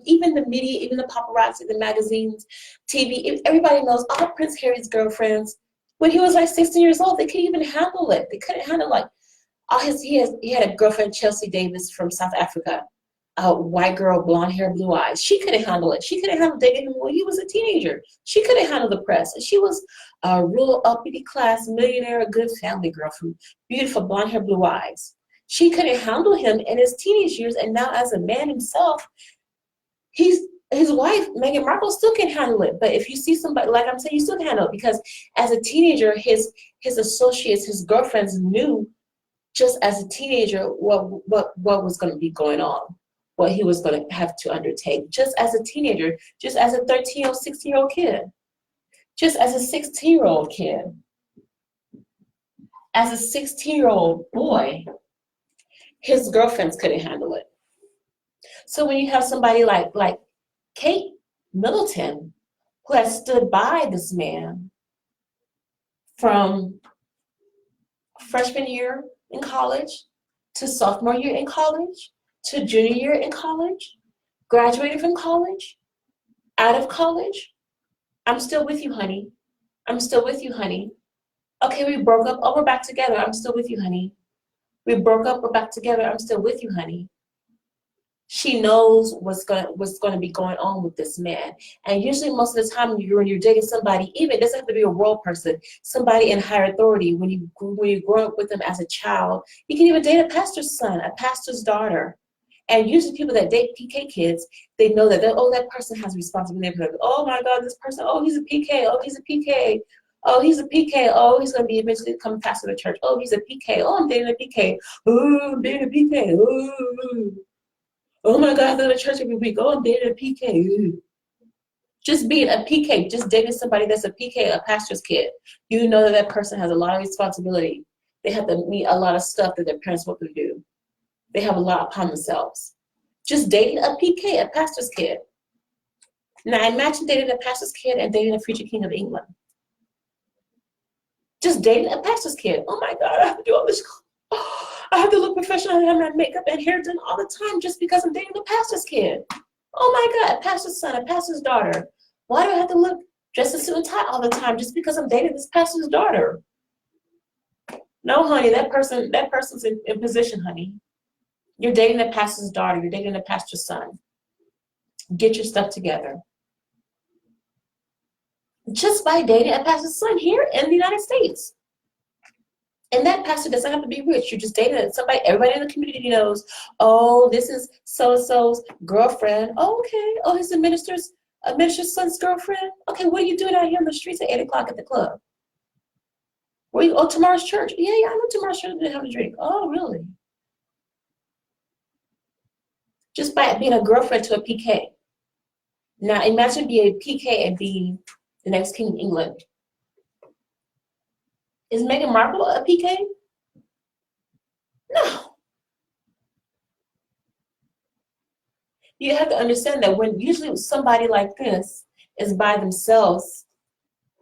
even the media, even the paparazzi, the magazines, TV, everybody knows all Prince Harry's girlfriends, when he was like 16 years old, they couldn't even handle it. They couldn't handle he had a girlfriend, Chelsea Davis from South Africa, a white girl, blonde hair, blue eyes. She couldn't handle it. She couldn't handle dating him when he was a teenager. She couldn't handle the press. And she was a real uppity class millionaire, a good family girl from beautiful blonde hair, blue eyes. She couldn't handle him in his teenage years, and now as a man himself, his wife, Meghan Markle, still can handle it. But if you see somebody, like I'm saying, you still can handle it, because as a teenager, his associates, his girlfriends knew just as a teenager what was going to be going on, what he was going to have to undertake, just as a teenager, just as a 13-year-old, 16-year-old kid, just as a 16-year-old kid, as a 16-year-old boy, his girlfriends couldn't handle it. So when you have somebody like Kate Middleton, who has stood by this man from freshman year in college to sophomore year in college, to junior year in college, graduated from college, out of college, I'm still with you, honey. I'm still with you, honey. Okay, we broke up. Oh, we're back together. I'm still with you, honey. We broke up. We're back together. I'm still with you, honey. She knows what's gonna be going on with this man. And usually most of the time when you're dating somebody, even it doesn't have to be a royal person, somebody in higher authority, when you grow up with them as a child, you can even date a pastor's son, a pastor's daughter. And usually people that date PK kids, they know that that person has responsibility. Oh my God, this person, he's a PK, he's a PK. Oh, he's a PK. Oh, he's going to be eventually come pastor to church. Oh, he's a PK. Oh, I'm dating a PK. Oh, I'm dating a PK. Oh my God, I go to church every week. Oh, I'm dating a PK. Just being a PK, just dating somebody that's a PK, a pastor's kid, you know that person has a lot of responsibility. They have to meet a lot of stuff that their parents want them to do. They have a lot upon themselves. Just dating a PK, a pastor's kid. Now imagine dating a pastor's kid and dating a future king of England. Just dating a pastor's kid. Oh my God, I have to do all this. I have to look professional. I have my makeup and hair done all the time just because I'm dating a pastor's kid. Oh my God, a pastor's son, a pastor's daughter. Why do I have to look dressed in suit and tie all the time just because I'm dating this pastor's daughter? No, honey, that person's in position, honey. You're dating a pastor's daughter. You're dating a pastor's son. Get your stuff together. Just by dating a pastor's son here in the United States. And that pastor doesn't have to be rich. You just dated somebody, everybody in the community knows, oh, this is so-and-so's girlfriend. Oh, okay. Oh, he's a minister's son's girlfriend. Okay, what are you doing out here on the streets at 8 o'clock at the club? Where you, oh, tomorrow's church. Yeah, I know tomorrow's church. Didn't have a drink. Oh, really? Just by being a girlfriend to a PK. Now, imagine being a PK and being the next king of England. Is Meghan Markle a PK? No. You have to understand that when usually somebody like this is by themselves,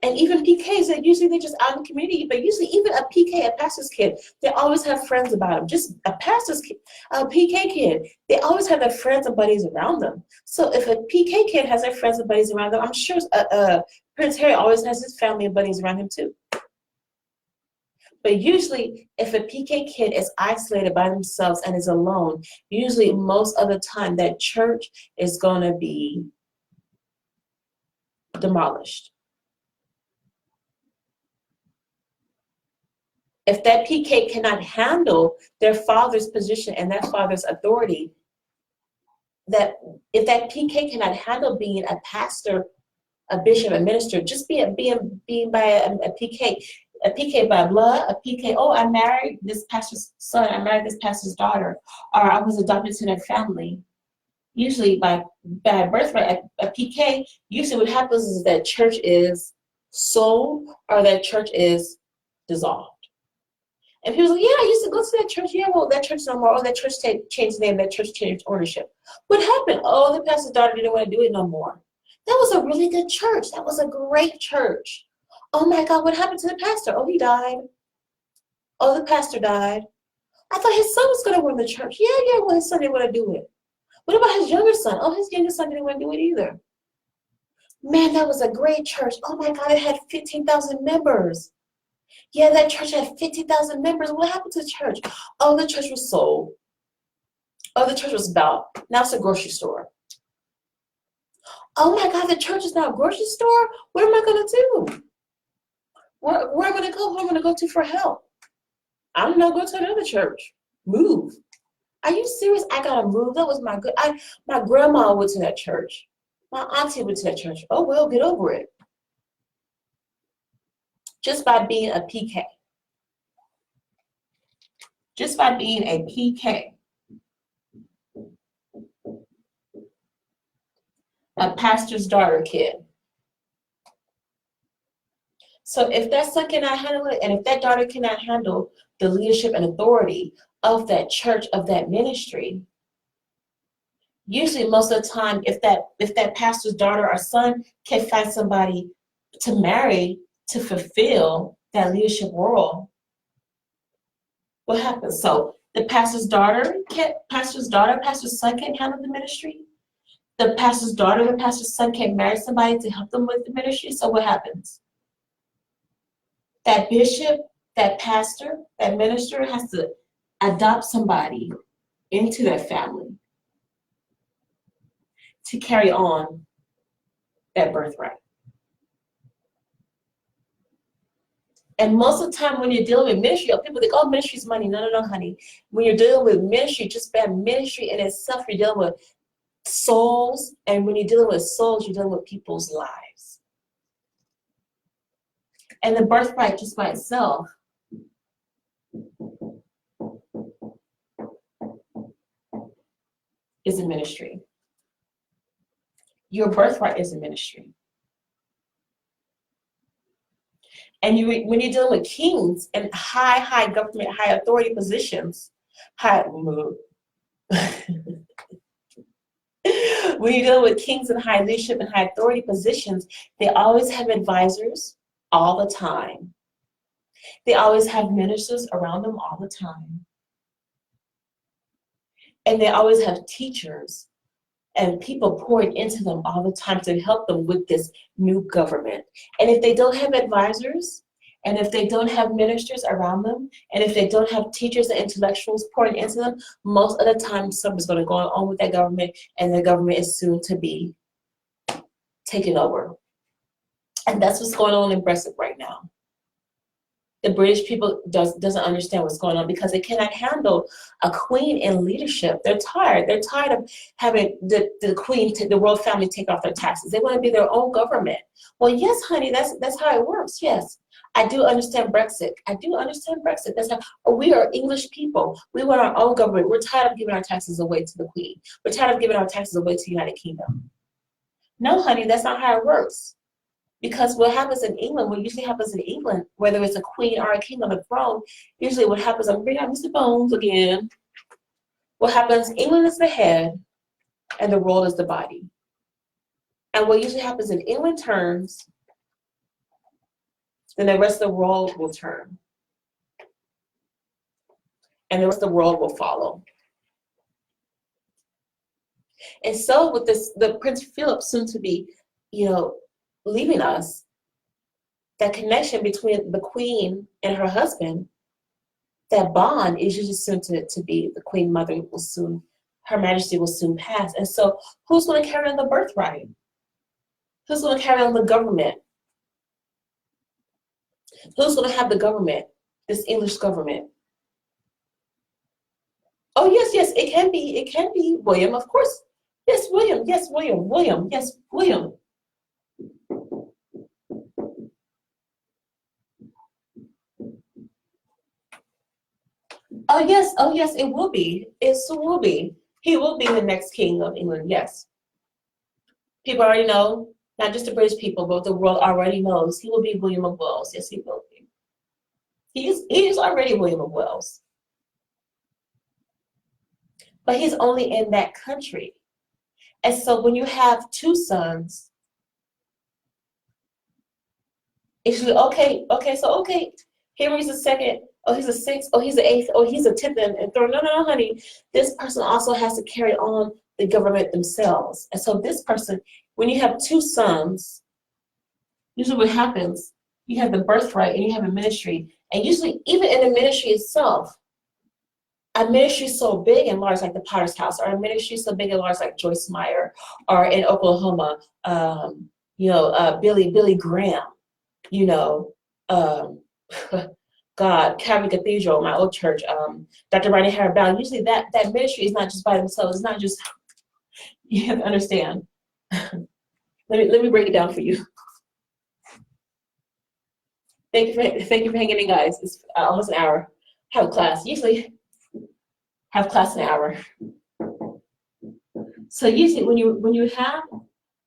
and even PKs, that usually they're just out in the community, but usually even a PK, a pastor's kid, they always have friends about them. Just a pastor's kid, a PK kid, they always have their friends and buddies around them. So if a PK kid has their friends and buddies around them, I'm sure Prince Harry always has his family and buddies around him too. But usually, if a PK kid is isolated by themselves and is alone, usually most of the time that church is going to be demolished. If that PK cannot handle their father's position and that father's authority, that if that PK cannot handle being a pastor, a bishop, a minister, just being by a PK by blood, a PK, oh, I married this pastor's son, I married this pastor's daughter, or I was adopted to their family. Usually by birthright, a PK, usually what happens is that church is sold or that church is dissolved. And people like, yeah, I used to go to that church. Yeah, well, that church no more. Oh, that church changed name. That church changed ownership. What happened? Oh, the pastor's daughter didn't want to do it no more. That was a really good church. That was a great church. Oh my God, what happened to the pastor? Oh, he died. Oh, the pastor died. I thought his son was going to run the church. Yeah, well, his son didn't want to do it. What about his younger son? Oh, his younger son didn't want to do it either. Man, that was a great church. Oh my God, it had 15,000 members. Yeah, that church had 50,000 members. What happened to the church? Oh, the church was sold. Oh, the church was about. Now it's a grocery store. Oh my God, the church is now a grocery store? What am I going to do? Where am I going to go? Who am I going to go to for help? I don't know, go to another church. Move. Are you serious? I got to move. That was my grandma went to that church. My auntie went to that church. Oh, well, get over it. Just by being a PK. Just by being a PK. A pastor's daughter kid. So if that son cannot handle it, and if that daughter cannot handle the leadership and authority of that church, of that ministry, usually most of the time, if that pastor's daughter or son can find somebody to marry to fulfill that leadership role, what happens? So the pastor's son can't handle the ministry. The pastor's daughter, the pastor's son can't marry somebody to help them with the ministry. So what happens? That bishop, that pastor, that minister has to adopt somebody into their family to carry on that birthright. And most of the time when you're dealing with ministry, people think, oh, ministry is money. No, honey. When you're dealing with ministry, just by ministry in itself, you're dealing with souls. And when you're dealing with souls, you're dealing with people's lives. And the birthright just by itself is a ministry. Your birthright is a ministry. And when you're dealing with kings and high government, high authority positions, when you're dealing with kings and high leadership and high authority positions, they always have advisors all the time. They always have ministers around them all the time. And they always have teachers and people pouring into them all the time to help them with this new government. And if they don't have advisors, and if they don't have ministers around them, and if they don't have teachers and intellectuals pouring into them, most of the time something's going to go on with that government, and the government is soon to be taken over. And that's what's going on in Birthrate right now. The British people doesn't understand what's going on because they cannot handle a queen in leadership. They're tired. They're tired of having the queen, the royal family take off their taxes. They want to be their own government. Well, yes, honey, that's how it works. Yes, I do understand Brexit. I do understand Brexit. That's how we are English people. We want our own government. We're tired of giving our taxes away to the queen. We're tired of giving our taxes away to the United Kingdom. No, honey, that's not how it works. Because what happens in England, what usually happens in England, whether it's a queen or a king on the throne, usually what happens, I'm bringing out Mr. Bones again. What happens, England is the head and the world is the body. And what usually happens in England turns, then the rest of the world will turn. And the rest of the world will follow. And so with this, the Prince Philip soon to be, leaving us, that connection between the queen and her husband, that bond is usually soon to be, the queen mother will soon, her majesty will soon pass. And so who's going to carry on the birthright? Who's going to carry on the government? Who's going to have the government, this English government? Oh, yes, it can be William, of course. Yes, William, yes, William. Oh yes, it will be. It will be. He will be the next king of England, yes. People already know, not just the British people, but the world already knows he will be William of Wales. Yes, he will be. He is already William of Wales. But he's only in that country. And so when you have two sons, it's usually, okay, Henry's the second, oh, he's a sixth, oh, he's the eighth, oh, he's a 10th and third. No, honey. This person also has to carry on the government themselves. And so this person, when you have two sons, usually what happens, you have the birthright and you have a ministry. And usually, even in the ministry itself, a ministry so big and large like the Potter's House, or a ministry so big and large like Joyce Meyer, or in Oklahoma, Billy Graham, God, Calvary Cathedral, my old church, Dr. Rodney Howard-Bowden. Usually that ministry is not just by themselves. It's not just, you have to understand. Let me break it down for you. Thank you for hanging in, guys. It's almost an hour. Have class. Usually have class an hour. So usually when you have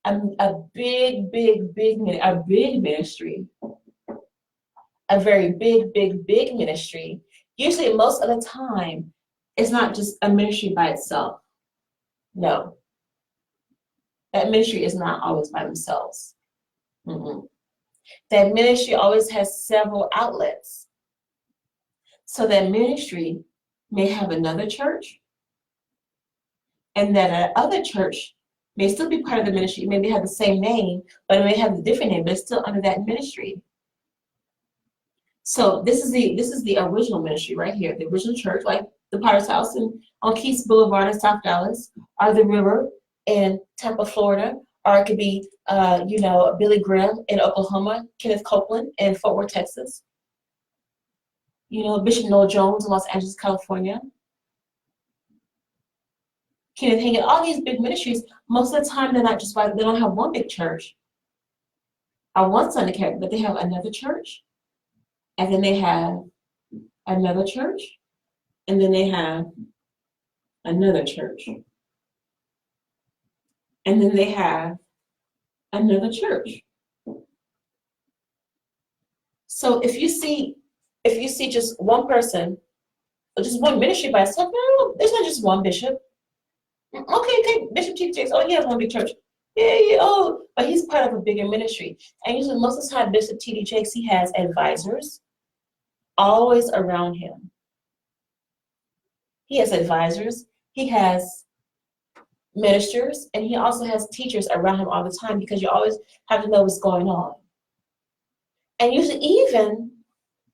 a big ministry, a very big ministry, usually most of the time, it's not just a ministry by itself. No. That ministry is not always by themselves. That ministry always has several outlets. So that ministry may have another church, and that other church may still be part of the ministry. It may have the same name, but it may have a different name, but it's still under that ministry. So this is the original ministry right here, the original church, like the Potter's House on Keys Boulevard in South Dallas, or the River in Tampa, Florida, or it could be Billy Graham in Oklahoma, Kenneth Copeland in Fort Worth, Texas, Bishop Noel Jones in Los Angeles, California, Kenneth Hagin. All these big ministries, most of the time they're not just they don't have one big church or one Sunday care, but they have another church. And then they have another church, and then they have another church. And then they have another church. So if you see just one person, or just one ministry by itself, no, there's not just one bishop. Okay, Bishop T.D. Jakes, oh, he has one big church. Yeah, oh, but he's part of a bigger ministry. And usually most of the time, Bishop T.D. Jakes, he has advisors always around him. He has advisors, he has ministers, and he also has teachers around him all the time, because you always have to know what's going on. And usually even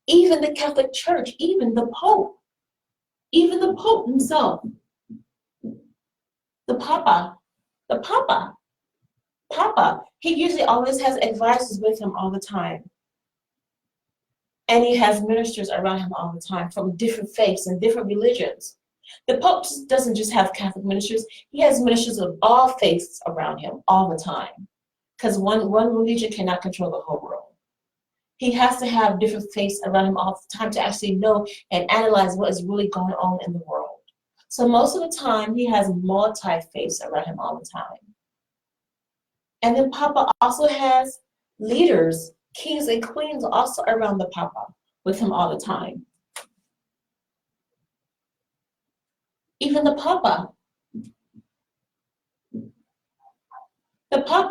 the Catholic Church, even the Pope himself, the Papa, he usually always has advisors with him all the time. And he has ministers around him all the time from different faiths and different religions. The Pope doesn't just have Catholic ministers, he has ministers of all faiths around him all the time. Because one religion cannot control the whole world. He has to have different faiths around him all the time to actually know and analyze what is really going on in the world. So most of the time, he has multi-faiths around him all the time. And then Papa also has leaders, kings and queens also around the Papa with him all the time. Even the Papa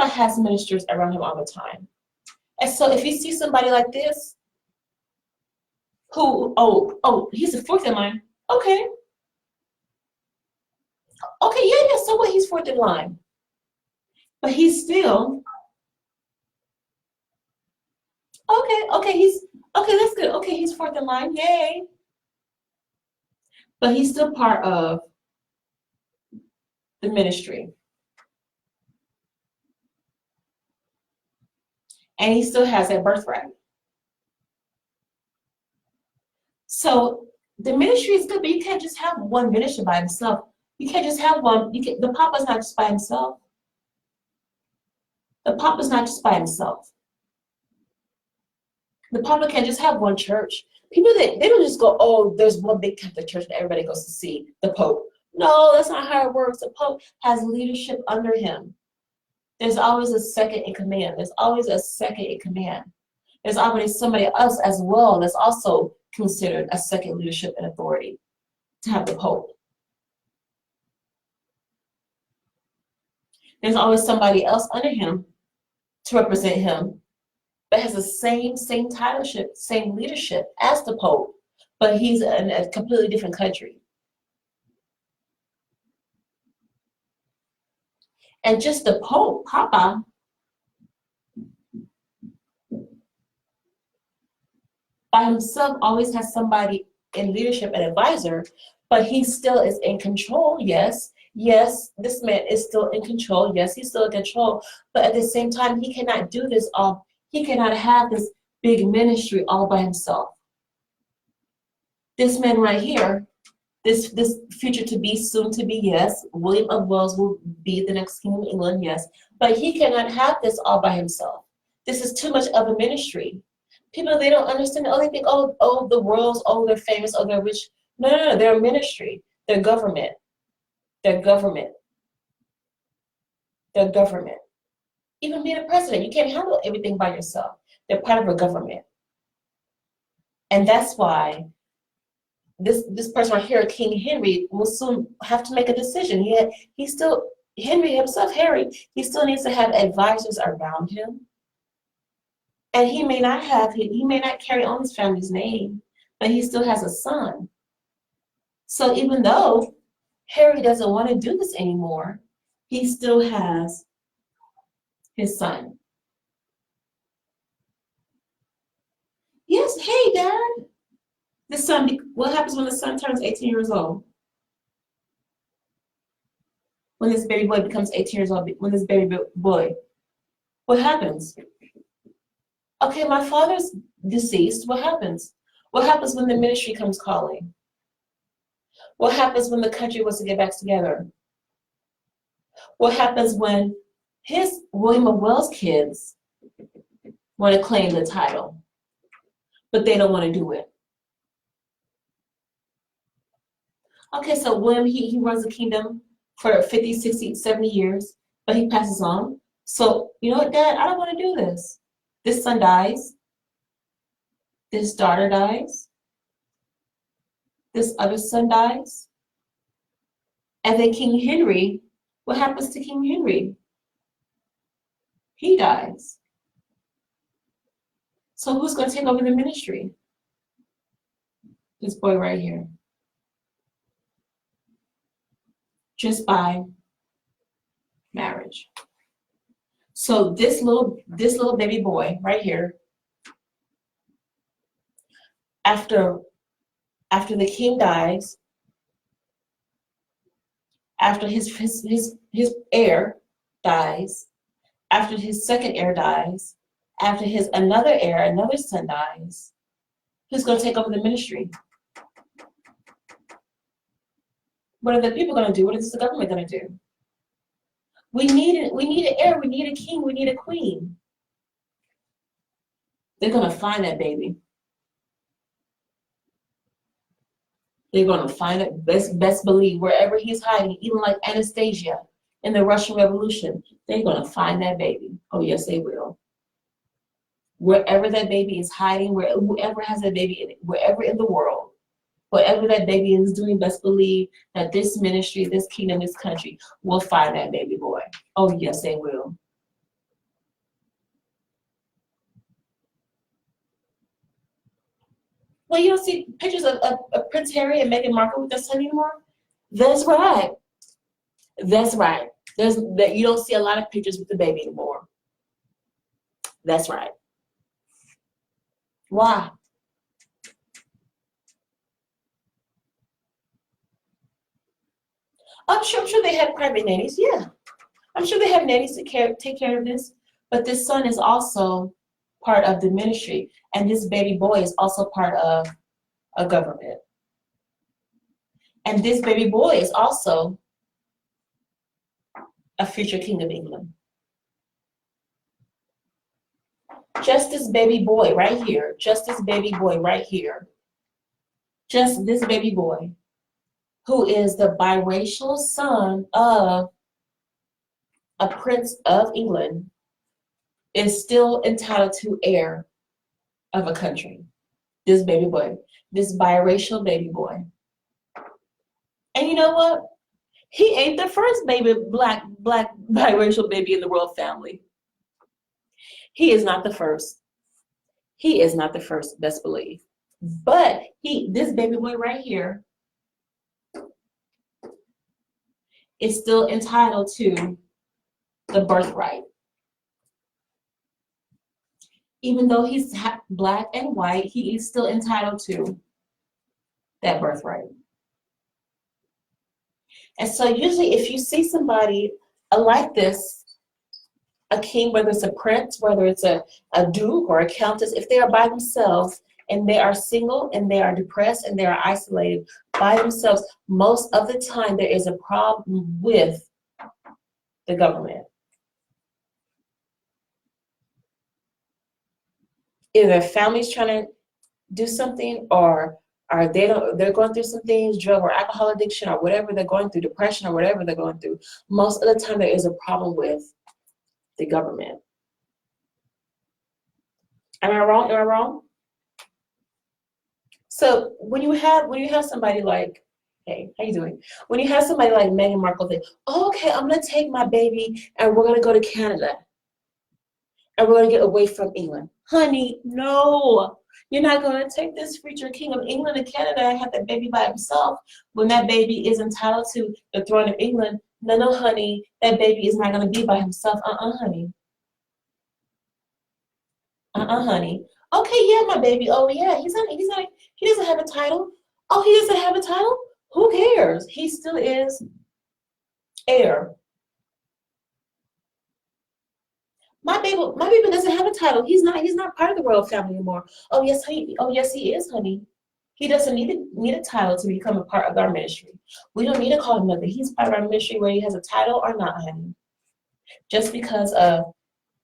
has ministers around him all the time. And so if you see somebody like this, who, he's the fourth in line. Okay. Okay, yeah, so what? He's fourth in line. But he's still, okay, that's good. Okay, he's fourth in line, yay. But he's still part of the ministry. And he still has that birthright. So the ministry is good, but you can't just have one ministry by himself. You can't just have one. The Papa's not just by himself. The Papa's not just by himself. The Papa can't just have one church. People, they don't just go, oh, there's one big Catholic church that everybody goes to see, the Pope. No, that's not how it works. The Pope has leadership under him. There's always a second in command. There's always a second in command. There's always somebody else as well that's also considered a second leadership and authority to have the Pope. There's always somebody else under him to represent him, but has the same titleship, same leadership as the Pope, but he's in a completely different country. And just the Pope, Papa, by himself always has somebody in leadership, an advisor, but he still is in control, yes. Yes, this man is still in control. Yes, he's still in control. But at the same time, he cannot do this all. He cannot have this big ministry all by himself. This man right here, this future to be, soon to be, yes, William of Wales will be the next king of England, yes. But he cannot have this all by himself. This is too much of a ministry. People, they don't understand. Oh, they think, oh, the royals, oh, they're famous, oh, they're rich. No, they're a ministry. They're government. They're government. They're government. Even being a president, you can't handle everything by yourself. They're part of a government. And that's why this person right here, King Henry, will soon have to make a decision. Henry himself, Harry, he still needs to have advisors around him. And he may not carry on his family's name, but he still has a son. So even though Harry doesn't want to do this anymore, he still has his son. Yes, hey, Dad. The son, what happens when the son turns 18 years old? When this baby boy becomes 18 years old, when this baby boy, what happens? Okay, my father's deceased, what happens? What happens when the ministry comes calling? What happens when the country wants to get back together? What happens when his William of Wales kids want to claim the title, but they don't want to do it? Okay, so William, he runs the kingdom for 50, 60, 70 years, but he passes on. So, you know what, Dad, I don't want to do this. This son dies. This daughter dies. This other son dies. And then King Henry, what happens to King Henry? He dies. So who's going to take over the ministry? This boy right here. Just by marriage. So this little baby boy right here, after the king dies, after his heir dies, after his second heir dies, after his another son dies, Who's going to take over the ministry? What are the people going to do? What is the government going to do? We need an heir, we need a king, we need a queen. They're going to find that baby. They're going to find it, best believe, wherever he's hiding, even like Anastasia in the Russian Revolution, they're going to find that baby. Oh, yes, they will. Wherever that baby is hiding, whoever has that baby, wherever in the world, whatever that baby is doing, best believe that this ministry, this kingdom, this country will find that baby boy. Oh, yes, they will. Well, you don't see pictures of Prince Harry and Meghan Markle with their son anymore? That's right. That's right. You don't see a lot of pictures with the baby anymore. That's right. Why? I'm sure they had private nannies. Yeah, I'm sure they have nannies to take care of this. But this son is also part of the ministry, and this baby boy is also part of a government. And this baby boy is also a future king of England. Just this baby boy right here, just this baby boy right here, just this baby boy, who is the biracial son of a prince of England, is still entitled to heir of a country. This baby boy, this biracial baby boy. And you know what? He ain't the first black biracial baby in the royal family. He is not the first. He is not the first, best believe. But this baby boy right here is still entitled to the birthright. Even though he's black and white, he is still entitled to that birthright. And so usually if you see somebody like this, a king, whether it's a prince, whether it's a duke or a countess, if they are by themselves and they are single and they are depressed and they are isolated by themselves, most of the time there is a problem with the government. Either their family's trying to do something, or they're going through some things, drug or alcohol addiction or whatever they're going through, depression or whatever they're going through. Most of the time there is a problem with the government. Am I wrong? Am I wrong? So when you have somebody like, hey, how you doing? When you have somebody like Meghan Markle think, oh, okay, I'm gonna take my baby and we're gonna go to Canada and we're gonna get away from England. Honey, no. You're not gonna take this future king of England to Canada and have that baby by himself when that baby is entitled to the throne of England. No, honey, that baby is not gonna be by himself. Honey. Honey. Okay, yeah, my baby. Oh, yeah, he doesn't have a title. Oh, he doesn't have a title? Who cares? He still is heir. My baby doesn't have a title. He's not part of the royal family anymore. Oh, yes, he is, honey. He doesn't need a title to become a part of our ministry. We don't need to call him nothing. He's part of our ministry whether he has a title or not, honey. Just because of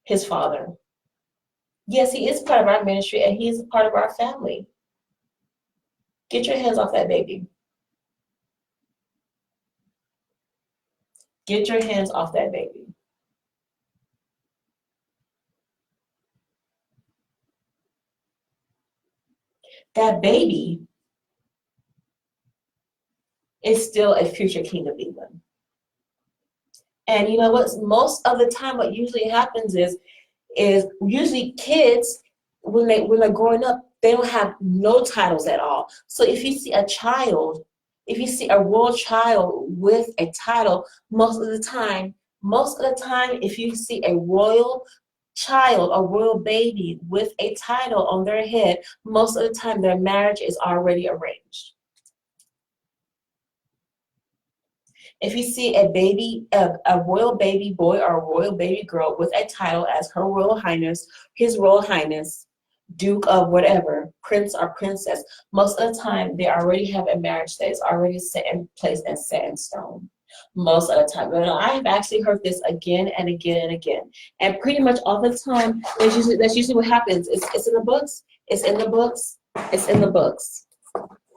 his father. Yes, he is part of our ministry and he is a part of our family. Get your hands off that baby. Get your hands off that baby. That baby is still a future king of England. And you know what? Most of the time what usually happens is usually kids, when they're growing up, they don't have no titles at all. So if you see a royal child with a title, most of the time, if you see a royal child, a royal baby with a title on their head, most of the time their marriage is already arranged. If you see a royal baby boy or a royal baby girl with a title as Her Royal Highness, His Royal Highness, duke of whatever, prince or princess, most of the time they already have a marriage that is already set in place and set in stone. Most of the time. But I have actually heard this again and again and again. And pretty much all the time, that's usually what happens. It's in the books. It's in the books. It's in the books.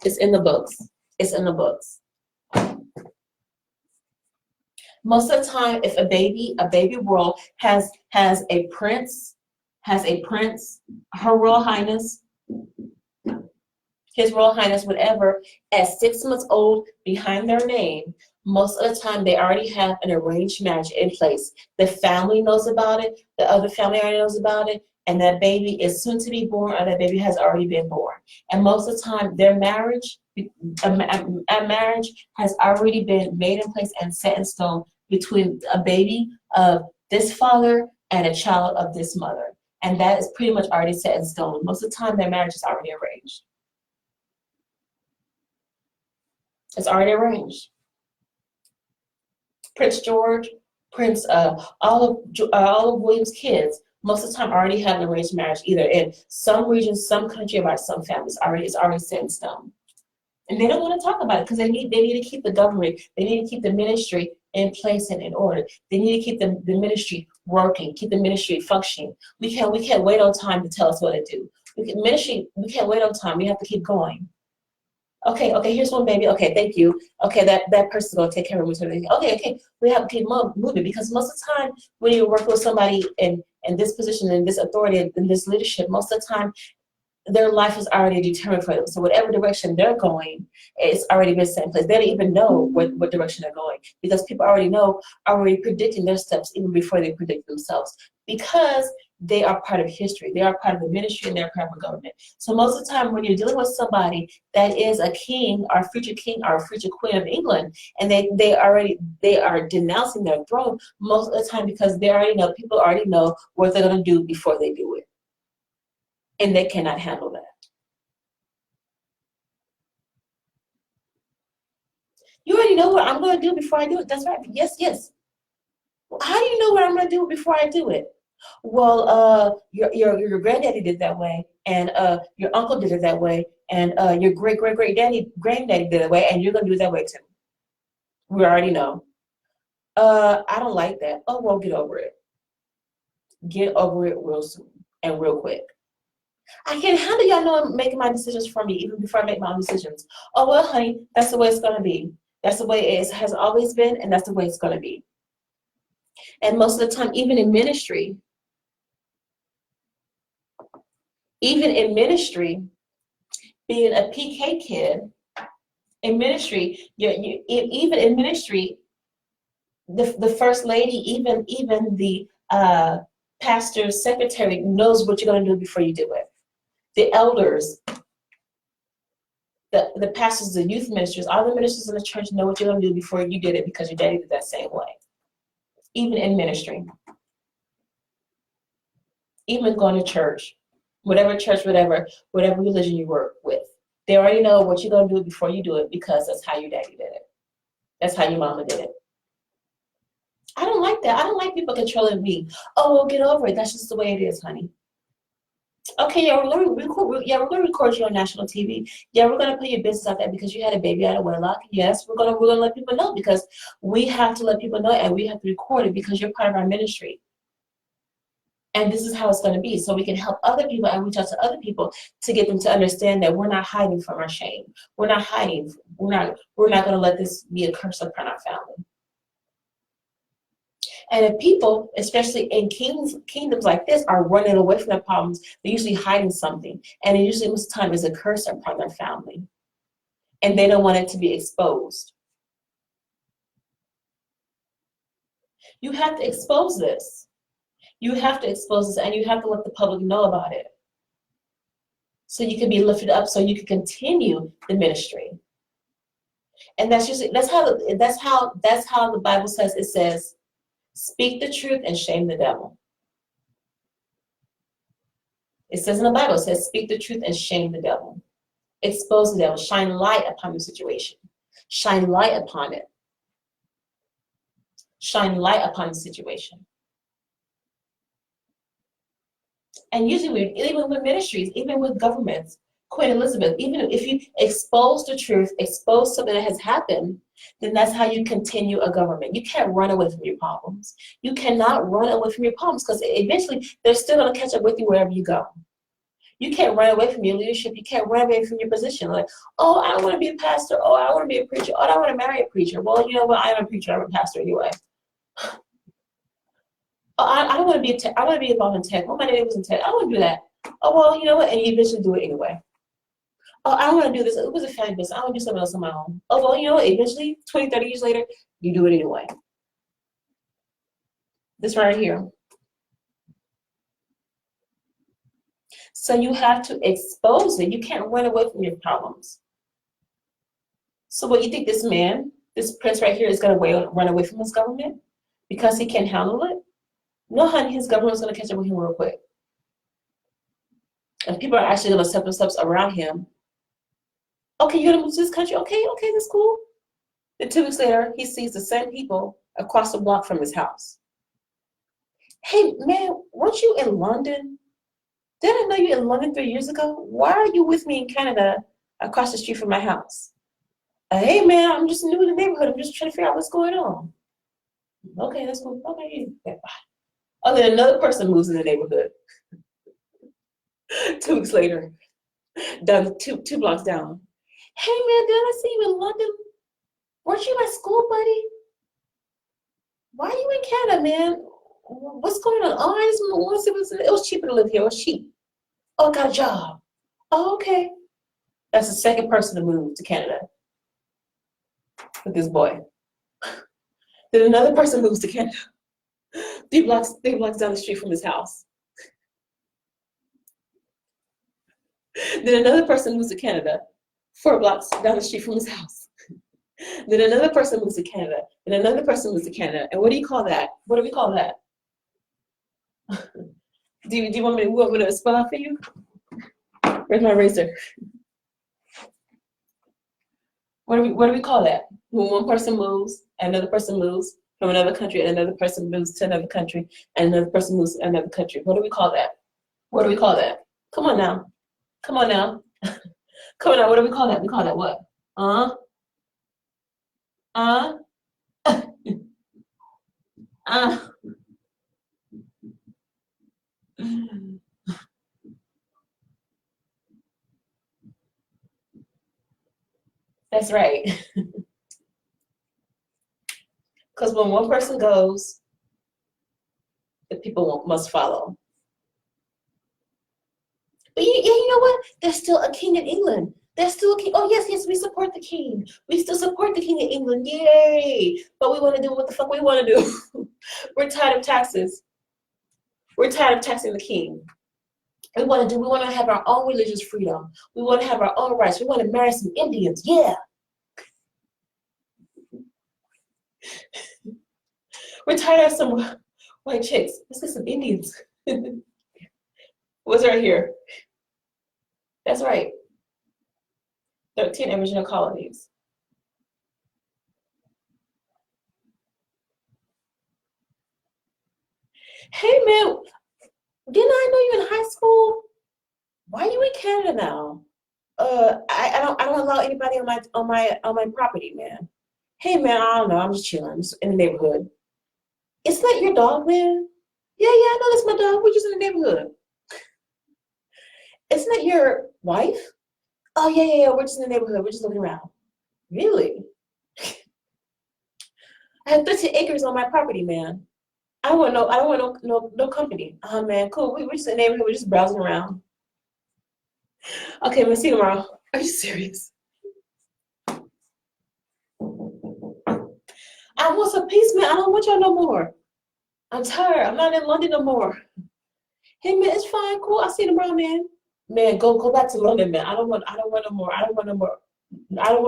It's in the books. It's in the books. Most of the time, if a baby world has a prince, her Royal Highness, His Royal Highness, whatever, at 6 months old behind their name, most of the time they already have an arranged marriage in place. The family knows about it, the other family already knows about it, and that baby is soon to be born or that baby has already been born. And most of the time their marriage, a marriage has already been made in place and set in stone between a baby of this father and a child of this mother. And that is pretty much already set in stone. Most of the time their marriage is already arranged. It's already arranged. Prince George, all of William's kids, most of the time already have an arranged marriage, either in some regions, some country, or by some families. It's already set in stone. And they don't want to talk about it because they need to keep the government, they need to keep the ministry in place and in order. They need to keep the ministry working, keep the ministry functioning. We can't wait on time to tell us what to do. We can't wait on time. We have to keep going. Okay, here's one baby. Okay, thank you. Okay, that person's gonna take care of me. Okay, we have to keep moving, because most of the time when you work with somebody in this position, in this authority, in this leadership, most of the time their life is already determined for them. So whatever direction they're going, it's already been set in place. They don't even know what direction they're going, because people already predicting their steps even before they predict themselves, because they are part of history. They are part of the ministry, and they're part of the government. So most of the time when you're dealing with somebody that is a king or a future queen of England, and they are denouncing their throne most of the time, because people already know what they're going to do before they do it. And they cannot handle that. You already know what I'm going to do before I do it. That's right. Yes. Well, how do you know what I'm going to do before I do it? Well, your granddaddy did that way, and your uncle did it that way, and your granddaddy did it that way, and you're going to do it that way too. We already know. I don't like that. Oh, well, get over it. Get over it real soon and real quick. How do y'all know I'm making my decisions for me even before I make my own decisions? Oh, well, honey, that's the way it's going to be. That's the way it has always been, and that's the way it's going to be. And most of the time, even in ministry, being a PK kid, in ministry, even in ministry, the first lady, even the pastor's secretary knows what you're going to do before you do it. The elders, the pastors, the youth ministers, all the ministers in the church know what you're going to do before you did it, because your daddy did that same way. Even in ministry. Even going to church, whatever religion you work with. They already know what you're going to do before you do it, because that's how your daddy did it. That's how your mama did it. I don't like that. I don't like people controlling me. Oh, well, get over it. That's just the way it is, honey. Okay, yeah, we're gonna record you on national TV. Yeah, we're gonna put your business out there because you had a baby out of wedlock. Yes, we're gonna let people know, because we have to let people know, and we have to record it because you're part of our ministry. And this is how it's going to be, so we can help other people and reach out to other people to get them to understand that we're not hiding from our shame. We're not hiding. We're not going to let this be a curse upon our family. And if people, especially in kingdoms like this, are running away from their problems, they're usually hiding something. And it usually most of the time is a curse upon their family. And they don't want it to be exposed. You have to expose this. You have to expose this, and you have to let the public know about it, so you can be lifted up, so you can continue the ministry. And that's how the Bible says. It says, speak the truth and shame the devil. It says in the Bible, it says, speak the truth and shame the devil. Expose the devil. Shine light upon the situation. Shine light upon it. Shine light upon the situation. And usually, even with ministries, even with governments, Queen Elizabeth, even if you expose the truth, expose something that has happened, then that's how you continue a government. You can't run away from your problems. You cannot run away from your problems because eventually they're still going to catch up with you wherever you go. You can't run away from your leadership. You can't run away from your position. Like, oh, I don't want to be a pastor. Oh, I want to be a preacher. Oh, I don't want to marry a preacher. Well, you know what? I am a preacher. I'm a pastor anyway. Oh, I don't want to be I want to be involved in tech. Oh, my name was in tech. I want to do that. Oh, well, you know what? And you eventually do it anyway. Oh, I don't want to do this. It was a family business. I want to do something else on my own. Oh, well, you know what? Eventually, 20, 30 years later, you do it anyway. This right here. So you have to expose it. You can't run away from your problems. So what you think this man, this prince right here, is going to run away from his government because he can't handle it? No, honey, his government's going to catch up with him real quick. And people are actually going to set themselves around him. Okay, you're going to move to this country? Okay, that's cool. Then 2 weeks later, he sees the same people across the block from his house. Hey, man, weren't you in London? Didn't I know you in London 3 years ago? Why are you with me in Canada across the street from my house? Hey, man, I'm just new to the neighborhood. I'm just trying to figure out what's going on. Okay, that's cool. Okay, bye. Oh, then another person moves in the neighborhood. 2 weeks later, down two blocks down. Hey, man, did I see you in London? Weren't you my school buddy? Why are you in Canada, man? What's going on? Oh, it was cheaper to live here. It was cheap. Oh, I got a job. Oh, okay. That's the second person to move to Canada with this boy. Then another person moves to Canada. 3 blocks down the street from his house. Then another person moves to Canada, 4 blocks down the street from his house. Then another person moves to Canada, and another person moves to Canada. And what do you call that? What do we call that? Do you want me to spell out for you? Where's my razor? What do we call that? When one person moves, another person moves from another country, and another person moves to another country, and another person moves to another country. What do we call that? What do we call that? Come on now. Come on now. Come on now. What do we call that? We call that what? That's right. Because when one person goes, the people must follow. But you know what? There's still a king in England. There's still a king. Oh, yes, we support the king. We still support the king in England. Yay! But we want to do what the fuck we want to do. We're tired of taxes. We're tired of taxing the king. We want to have our own religious freedom. We want to have our own rights. We want to marry some Indians. Yeah. We're tired of some white chicks. Let's get some Indians. What's right here? That's right. 13 original colonies. Hey man, didn't I know you in high school? Why are you in Canada now? I don't allow anybody on my property, man. Hey man, I don't know. I'm just chilling. I'm just in the neighborhood. Isn't that your dog, man? Yeah, I know that's my dog. We're just in the neighborhood. Isn't that your wife? Oh yeah. We're just in the neighborhood. We're just looking around. Really? I have 13 acres on my property, man. I don't want no company. Oh man, cool. We're just in the neighborhood. We're just browsing around. Okay, we'll see you tomorrow. Are you serious? I want some peace, man. I don't want y'all no more. I'm tired. I'm not in London no more. Hey man, it's fine, cool. I'll see you tomorrow, man. Man, go back to London, man. I don't want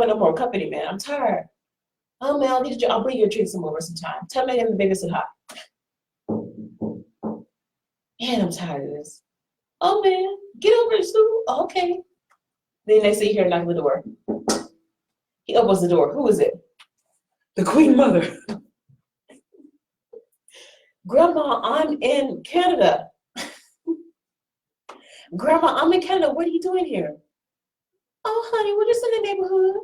no more company, man. I'm tired. Oh man, I'll bring you a drink some more sometime. Tell me I'm the biggest and hot. Man, I'm tired of this. Oh man, get over it, Sue. Oh, okay. Then they say here knocking the door. He opens the door. Who is it? The Queen Mother. Grandma, I'm in Canada. Grandma, I'm in Canada. What are you doing here? Oh, honey, we're just in the neighborhood.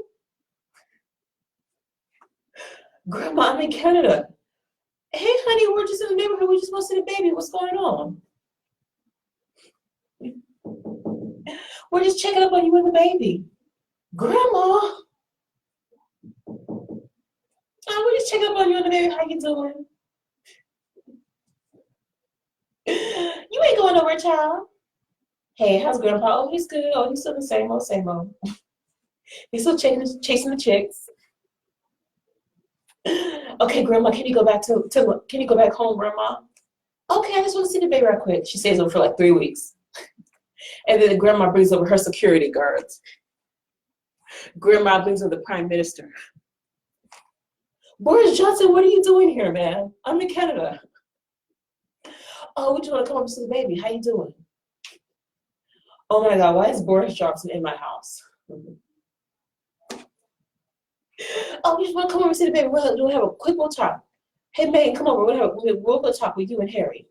Grandma, I'm in Canada. Hey, honey, we're just in the neighborhood. We just want to see the baby. What's going on? We're just checking up on you and the baby. Grandma, we're just checking up on you and the baby. How you doing? You ain't going nowhere, child. Hey, how's Grandpa? Oh, he's good. Oh, he's still the same old, same old. He's still chasing the chicks. Okay, Grandma, can you go back can you go back home, Grandma? Okay, I just want to see the baby right quick. She stays over for like 3 weeks. And then the grandma brings over her security guards. Grandma brings over the prime minister. Boris Johnson, what are you doing here, man? I'm in Canada. Oh, we just want to come up and see the baby. How you doing? Oh my God, why is Boris Johnson in my house? Oh, we just want to come over and see the baby. We'll have a quick little talk. Hey, Megan, come over. We'll have a quick talk with you and Harry.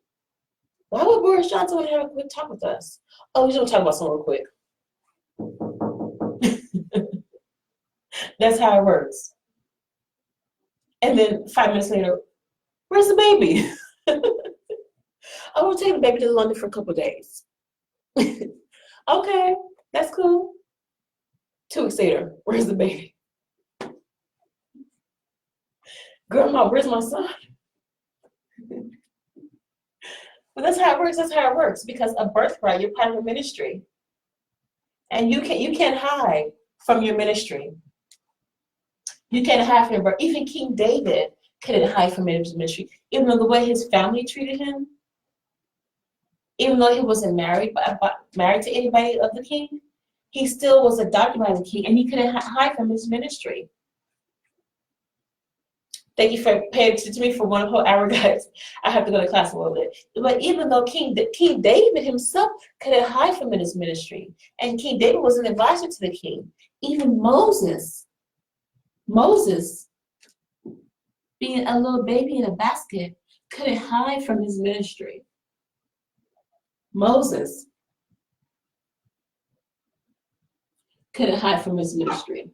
Why would Boris Johnson want to have a quick talk with us? Oh, we just want to talk about something real quick. That's how it works. And then 5 minutes later, where's the baby? Oh, we'll take the baby to London for a couple of days. Okay, that's cool. 2 weeks later, where's the baby? Grandma, where's my son? But that's how it works. That's how it works. Because a birthright, you're part of a ministry, and you can't hide from your ministry. You can't hide from your birth. Even King David couldn't hide from his ministry, even though the way his family treated him, even though he wasn't married to anybody of the king, he still was adopted by the king, and he couldn't hide from his ministry. Thank you for paying attention to me for 1 whole hour, guys. I have to go to class a little bit. But even though King David himself couldn't hide from his ministry, and King David was an advisor to the king, even Moses, being a little baby in a basket, couldn't hide from his ministry. Moses couldn't hide from his ministry.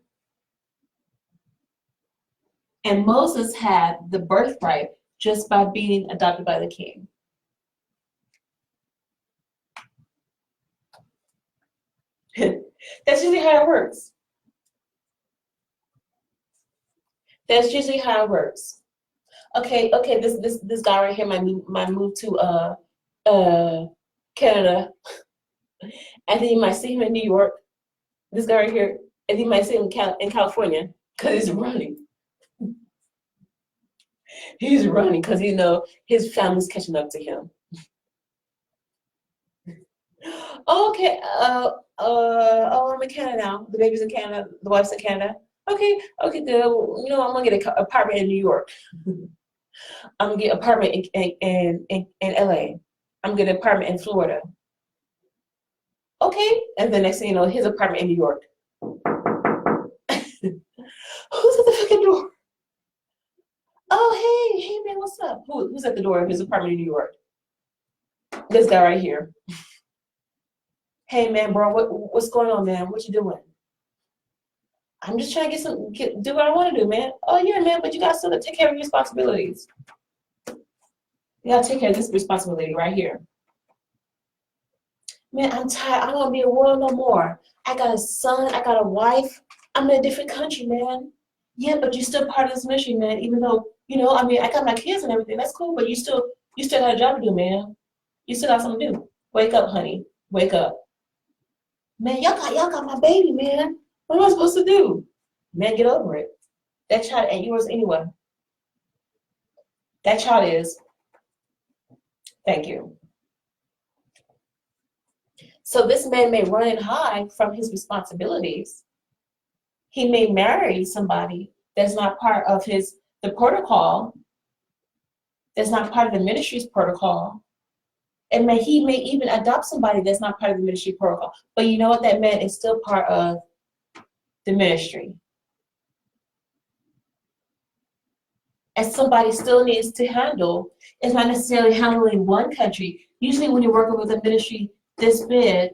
And Moses had the birthright just by being adopted by the king. That's usually how it works. That's usually how it works. Okay, this guy right here might move to Canada, and then you might see him in New York. This guy right here, and you might see him in California because he's running. He's running because his family's catching up to him. Okay, oh, I'm in Canada now. The baby's in Canada. The wife's in Canada. Okay, good. I'm gonna get an apartment in New York. I'm gonna get an apartment in LA. I'm gonna get an apartment in Florida. Okay, and then next thing you know, his apartment in New York. Who's at the fucking door? Oh, hey man, what's up? Who's at the door of his apartment in New York? This guy right here. Hey man, bro, what's going on, man? What you doing? I'm just trying to do what I want to do, man. Oh yeah, man, but you gotta still take care of your responsibilities. You gotta take care of this responsibility right here. Man, I'm tired. I don't want to be in the world no more. I got a son. I got a wife. I'm in a different country, man. Yeah, but you're still part of this mission, man. Even though, I got my kids and everything. That's cool, but you still got a job to do, man. You still got something to do. Wake up, honey. Wake up. Man, y'all got my baby, man. What am I supposed to do? Man, get over it. That child ain't yours anyway. That child is. Thank you. So this man may run and hide from his responsibilities. He may marry somebody that's not part of the protocol, that's not part of the ministry's protocol. And he may even adopt somebody that's not part of the ministry protocol. But you know what? That man is still part of the ministry. And somebody still needs to handle. It's not necessarily handling one country. Usually when you're working with a ministry, this big,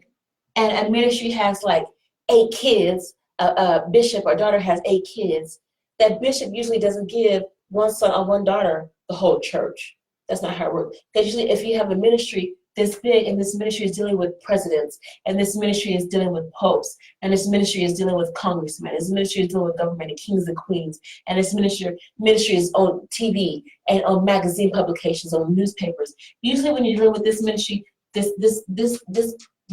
and a ministry has like 8 kids, a bishop or daughter has 8 kids, that bishop usually doesn't give one son or one daughter the whole church. That's not how it works. Because usually if you have a ministry this big, and this ministry is dealing with presidents, and this ministry is dealing with popes, and this ministry is dealing with congressmen, this ministry is dealing with government and kings and queens, and this ministry is on TV and on magazine publications, on newspapers. Usually when you're dealing with this ministry, this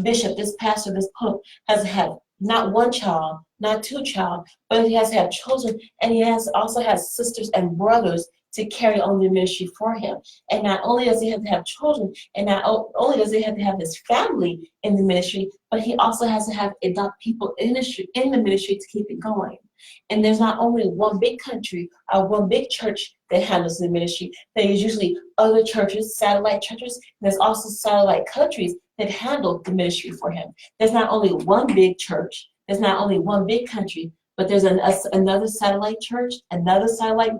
bishop, this pastor, this pope has to have not 1 child, not 2 child, but he has to have children, and he also has sisters and brothers to carry on the ministry for him. And not only does he have to have children, and not only does he have to have his family in the ministry, but he also has to have adopt people in the ministry to keep it going. And there's not only one big country or one big church that handles the ministry. There's usually other churches, satellite churches, and there's also satellite countries that handle the ministry for him. There's not only one big church, there's not only one big country, but there's another satellite church, another satellite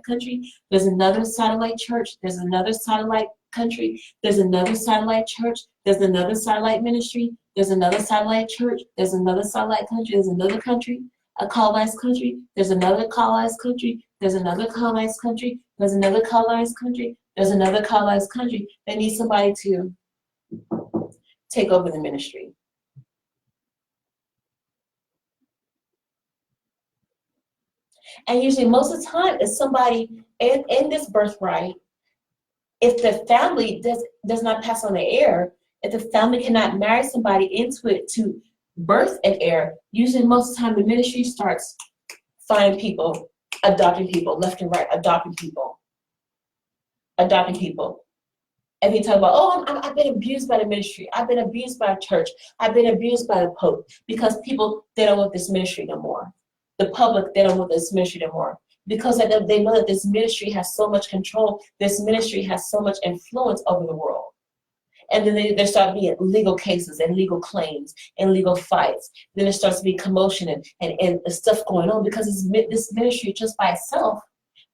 country, there's another satellite church, there's another satellite country, there's another satellite church, there's another satellite ministry, there's another satellite church, there's another satellite country, there's another country, a colonized country, there's another colonized country, there's another colonized country, there's another colonized country, there's another colonized country that needs somebody to take over the ministry. And usually most of the time it's somebody in this birthright, if the family does not pass on the heir, if the family cannot marry somebody into it to birth an heir, usually most of the time the ministry starts finding people, adopting people, left and right, adopting people. And they talk about, oh, I've been abused by the ministry, I've been abused by the church, I've been abused by the pope, because people, they don't want this ministry no more. The public, they don't want this ministry no more. Because they know that this ministry has so much control, this ministry has so much influence over the world. And then there start being legal cases and legal claims and legal fights. Then there starts to be commotion and stuff going on, because this ministry just by itself,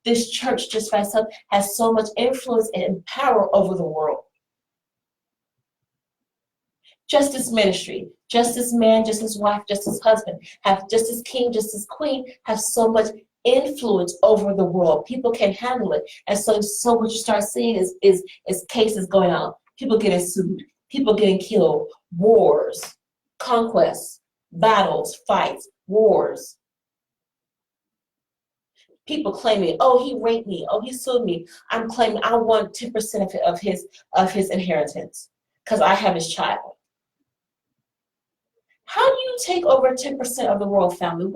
this church just by itself has so much influence and power over the world. Just this ministry, just this man, just his wife, just his husband, just this king, just this queen, have so much influence over the world. People can handle it. And so what you start seeing is cases going on. People getting sued, people getting killed, wars, conquests, battles, fights, wars. People claiming, oh, he raped me, oh, he sued me. I'm claiming I want 10% of his inheritance because I have his child. How do you take over 10% of the royal family?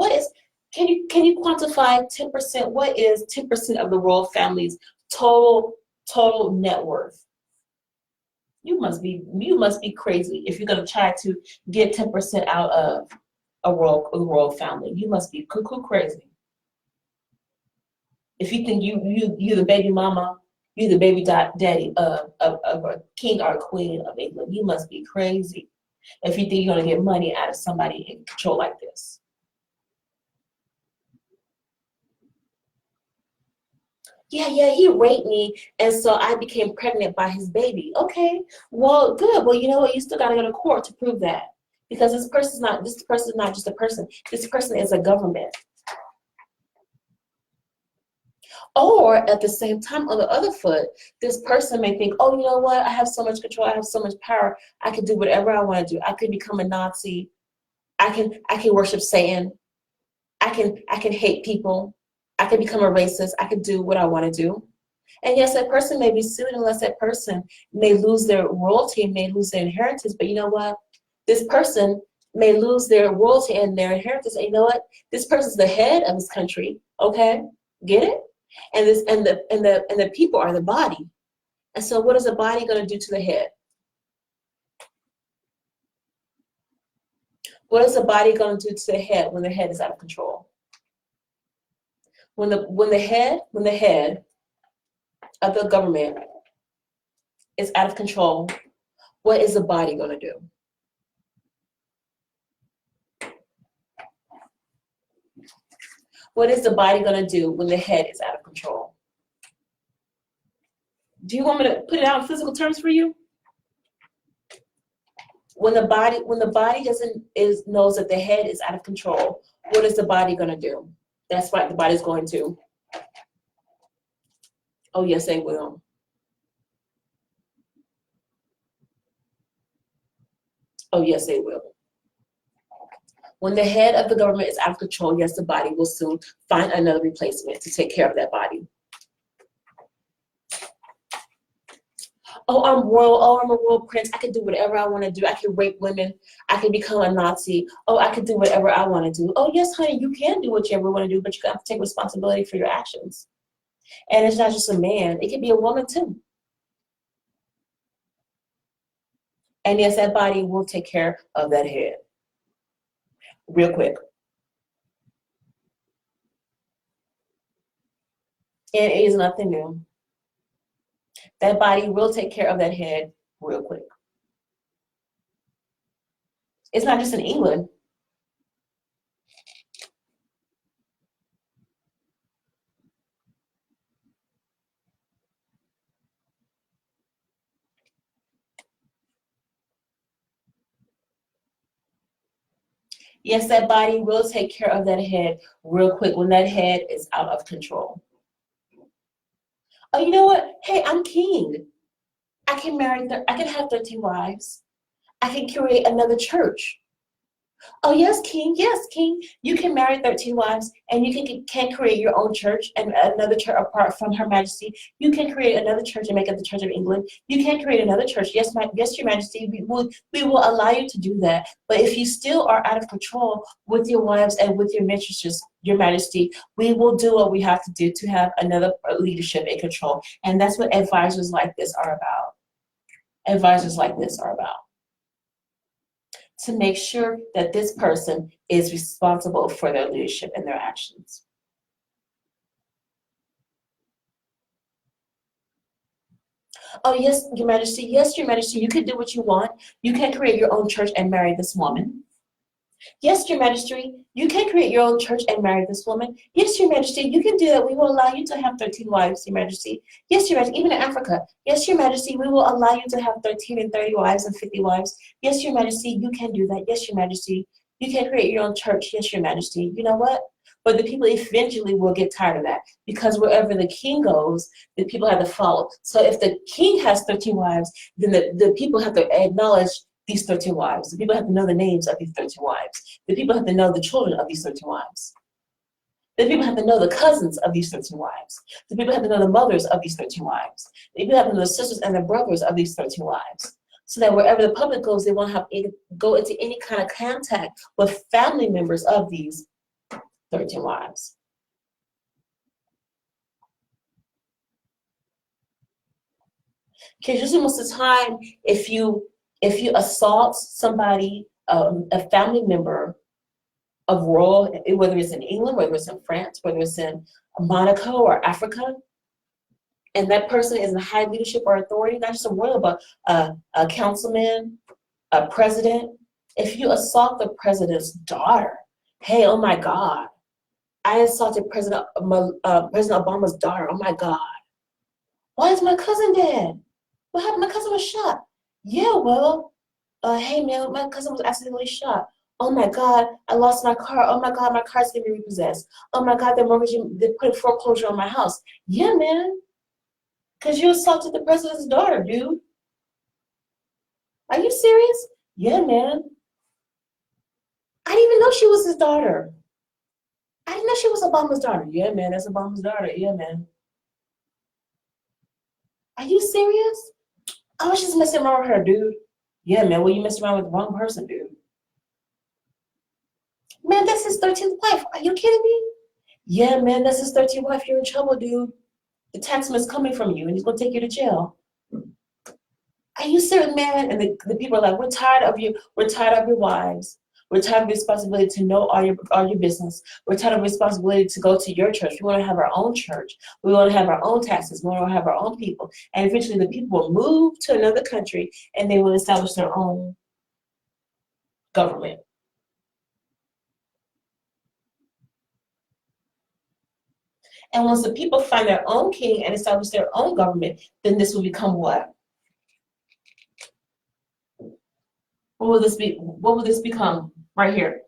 Can you quantify 10%? What is 10% of the royal family's total net worth? You must be crazy if you're gonna try to get 10% out of the royal family. You must be cuckoo crazy. If you think you're the baby mama, you're the baby daddy of a king or a queen of England, you must be crazy if you think you're going to get money out of somebody in control like this. Yeah, he raped me, and so I became pregnant by his baby. Okay, well, good. Well, you know what? You still got to go to court to prove that, because this person is not just a person. This person is a government. Or at the same time, on the other foot, this person may think, oh, you know what? I have so much control. I have so much power. I can do whatever I want to do. I could become a Nazi. I can worship Satan. I can hate people. I can become a racist. I can do what I want to do. And yes, that person may be sued unless that person may lose their royalty, may lose their inheritance. But you know what? This person may lose their royalty and their inheritance. And you know what? This person's the head of this country. Okay, get it? And the people are the body. And so what is the body going to do to the head? What is the body going to do to the head when the head is out of control? When the head of the government is out of control, what is the body going to do? What is the body going to do when the head is out of control? Do you want me to put it out in physical terms for you? When the body knows that the head is out of control, what is the body going to do? That's what the body's going to. Oh yes, they will. Oh yes, they will. When the head of the government is out of control, yes, the body will soon find another replacement to take care of that body. Oh, I'm royal. Oh, I'm a royal prince. I can do whatever I want to do. I can rape women. I can become a Nazi. Oh, I can do whatever I want to do. Oh, yes, honey, you can do whatever you want to do, but you have to take responsibility for your actions. And it's not just a man. It can be a woman, too. And yes, that body will take care of that head. Real quick. And it is nothing new. That body will take care of that head real quick. It's not just in England. Yes, that body will take care of that head real quick when that head is out of control. Oh, you know what? Hey, I'm king. I can I can have 13 wives. I can create another church. Oh, yes, king. Yes, king. You can marry 13 wives and you can create your own church and another church apart from Her Majesty. You can create another church and make it the Church of England. You can create another church. Yes, yes, Your Majesty. We will allow you to do that. But if you still are out of control with your wives and with your mistresses, Your Majesty, we will do what we have to do to have another leadership and control. And that's what advisors like this are about. Advisors like this are about. To make sure that this person is responsible for their leadership and their actions. Oh, yes, Your Majesty. Yes, Your Majesty, you can do what you want. You can create your own church and marry this woman. Yes, Your Majesty, you can create your own church and marry this woman. Yes, Your Majesty, you can do that. We will allow you to have 13 wives, Your Majesty. Yes, Your Majesty, even in Africa. Yes, Your Majesty, we will allow you to have 13 and 30 wives and 50 wives. Yes, Your Majesty, you can do that. Yes, Your Majesty, you can create your own church. Yes, Your Majesty. You know what? But the people eventually will get tired of that because wherever the king goes, the people have to follow. So if the king has 13 wives, then the people have to acknowledge these 13 wives. The people have to know the names of these 13 wives. The people have to know the children of these 13 wives. The people have to know the cousins of these 13 wives. The people have to know the mothers of these 13 wives. The people have to know the sisters and the brothers of these 13 wives. So that wherever the public goes, they won't have go into any kind of contact with family members of these 13 wives. Because usually most of the time, if you assault somebody, a family member of royal, whether it's in England, whether it's in France, whether it's in Monaco or Africa, and that person is in high leadership or authority, not just a royal, but a councilman, a president. If you assault the president's daughter, hey, oh my God, I assaulted President Obama's daughter, oh my God. Why is my cousin dead? What happened? My cousin was shot. Yeah, well, hey man, my cousin was accidentally shot. Oh my God, I lost my car. Oh my God, my car's gonna be repossessed. Oh my God, they put foreclosure on my house. Yeah, man, because you assaulted the president's daughter, dude. Are you serious? Yeah, man. I didn't even know she was his daughter. I didn't know she was Obama's daughter. Yeah, man, that's Obama's daughter. Yeah, man. Are you serious? I was just messing around with her, dude. Yeah, man, well, you messed around with the wrong person, dude. Man, that's his 13th wife. Are you kidding me? Yeah, man, that's his 13th wife. You're in trouble, dude. The taxman's coming from you, and he's going to take you to jail. Are you serious, man? And the people are like, we're tired of you. We're tired of your wives. We're tired of responsibility to know all your business. We're tired of responsibility to go to your church. We want to have our own church. We want to have our own taxes. We want to have our own people. And eventually the people will move to another country and they will establish their own government. And once the people find their own king and establish their own government, then this will become what? What will this be? What will this become right here?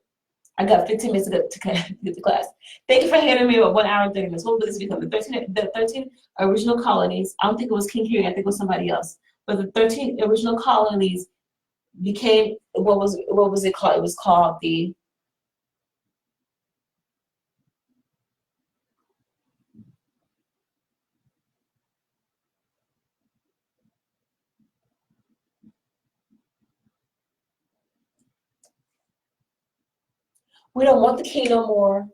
I got 15 minutes to get to class. Thank you for handing me about 1 hour and 30 minutes. What will this become? The 13 original colonies. I don't think it was King Henry. I think it was somebody else. But the 13 original colonies became, what was it called? It was called the, we don't want the king no more.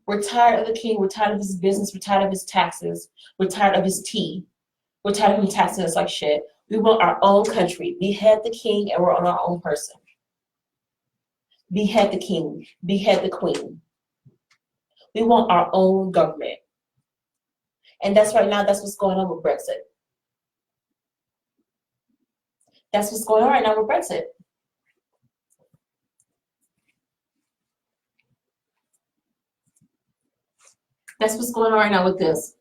We're tired of the king. We're tired of his business. We're tired of his taxes. We're tired of his tea. We're tired of him taxing us like shit. We want our own country. Behead the king and we're on our own person. Behead the king. Behead the queen. We want our own government. And that's right now, that's what's going on with Brexit. That's what's going on right now with Brexit. That's what's going on right now with this.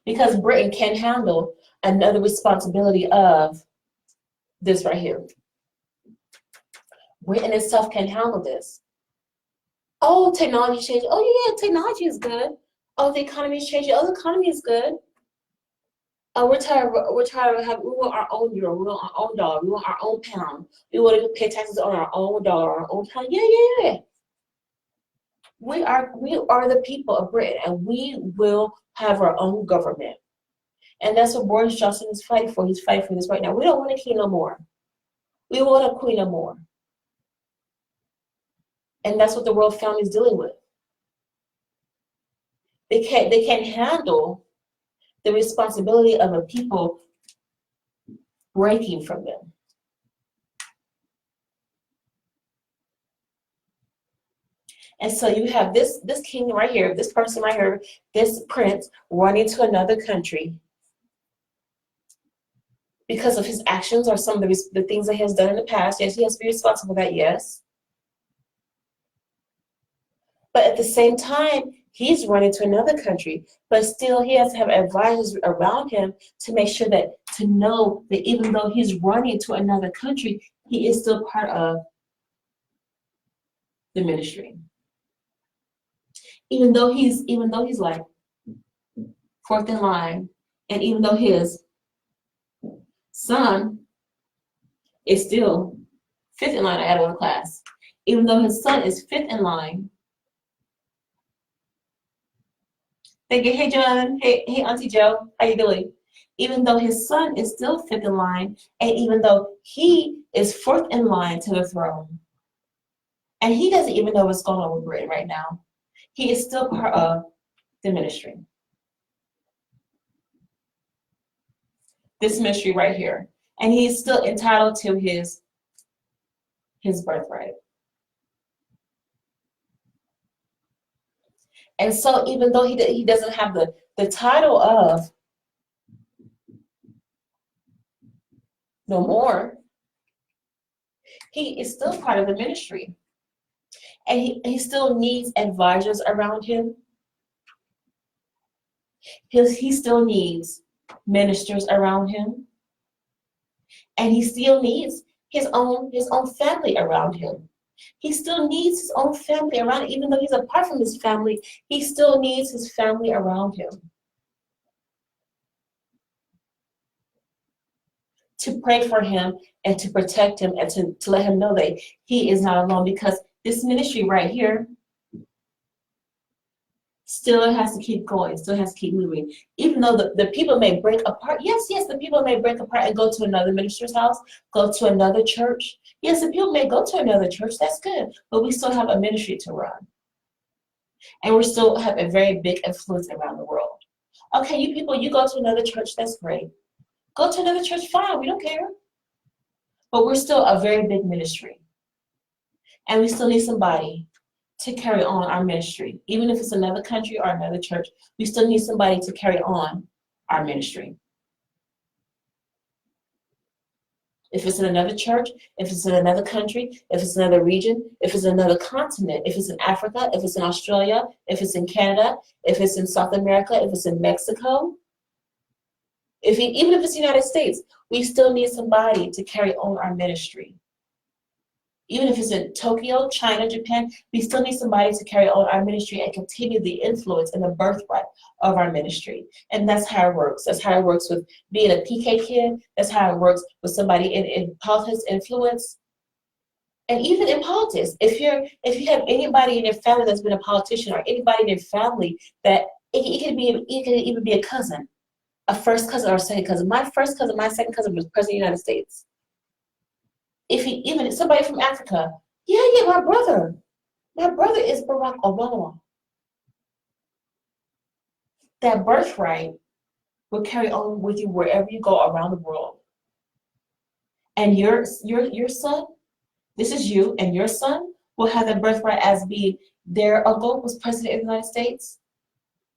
Because Britain can't handle another responsibility of this right here. Britain itself can handle this. Oh, technology changing. Oh yeah, technology is good. Oh, the economy is changing. Oh, the economy is good. Oh, we're tired of having, we want our own euro, we want our own dollar, we want our own pound. We want to pay taxes on our own dollar, our own pound. Yeah. We are the people of Britain, and we will have our own government. And that's what Boris Johnson is fighting for. He's fighting for this right now. We don't want a king no more. We want a queen no more. And that's what the royal family is dealing with. They can't handle the responsibility of a people breaking from them. And so you have this king right here, this person right here, this prince running to another country because of his actions or some of the things that he has done in the past. Yes, he has to be responsible for that, yes. But at the same time, he's running to another country, but still he has to have advisors around him to make sure to know that even though he's running to another country, he is still part of the ministry. Even though he's like fourth in line, and even though his son is still fifth in line, I added one class. Even though his son is fifth in line. Thank you. Hey, John. Hey, Auntie Joe. How you doing? Even though his son is still fifth in line, and even though he is fourth in line to the throne, and he doesn't even know what's going on with Britain right now, he is still part of the ministry. This ministry right here. And he is still entitled to his birthright. And so even though he doesn't have the title of no more, he is still part of the ministry. And he still needs advisors around him. He still needs ministers around him. And he still needs his own family around him. He still needs his own family around him. Even though he's apart from his family, he still needs his family around him to pray for him and to protect him and to let him know that he is not alone, because this ministry right here still has to keep going, still has to keep moving. Even though the people may break apart. Yes, the people may break apart and go to another minister's house, go to another church. Yes, the people may go to another church, that's good. But we still have a ministry to run. And we still have a very big influence around the world. Okay, you people, you go to another church, that's great. Go to another church, fine, we don't care. But we're still a very big ministry. And we still need somebody to carry on our ministry. Even if it's another country or another church, we still need somebody to carry on our ministry. If it's in another church, if it's in another country, if it's another region, if it's another continent, if it's in Africa, if it's in Australia, if it's in Canada, if it's in South America, if it's in Mexico, even if it's the United States, we still need somebody to carry on our ministry. Even if it's in Tokyo, China, Japan, we still need somebody to carry on our ministry and continue the influence and the birthright of our ministry. And that's how it works. That's how it works with being a PK kid. That's how it works with somebody in politics influence. And even in politics, if you have anybody in your family that's been a politician, or anybody in your family that it can even be a cousin, a first cousin or a second cousin. My first cousin, my second cousin was president of the United States. Even somebody from Africa, yeah, my brother is Barack Obama. That birthright will carry on with you wherever you go around the world. And your son, this is you, and your son will have that birthright as being their uncle was president of the United States,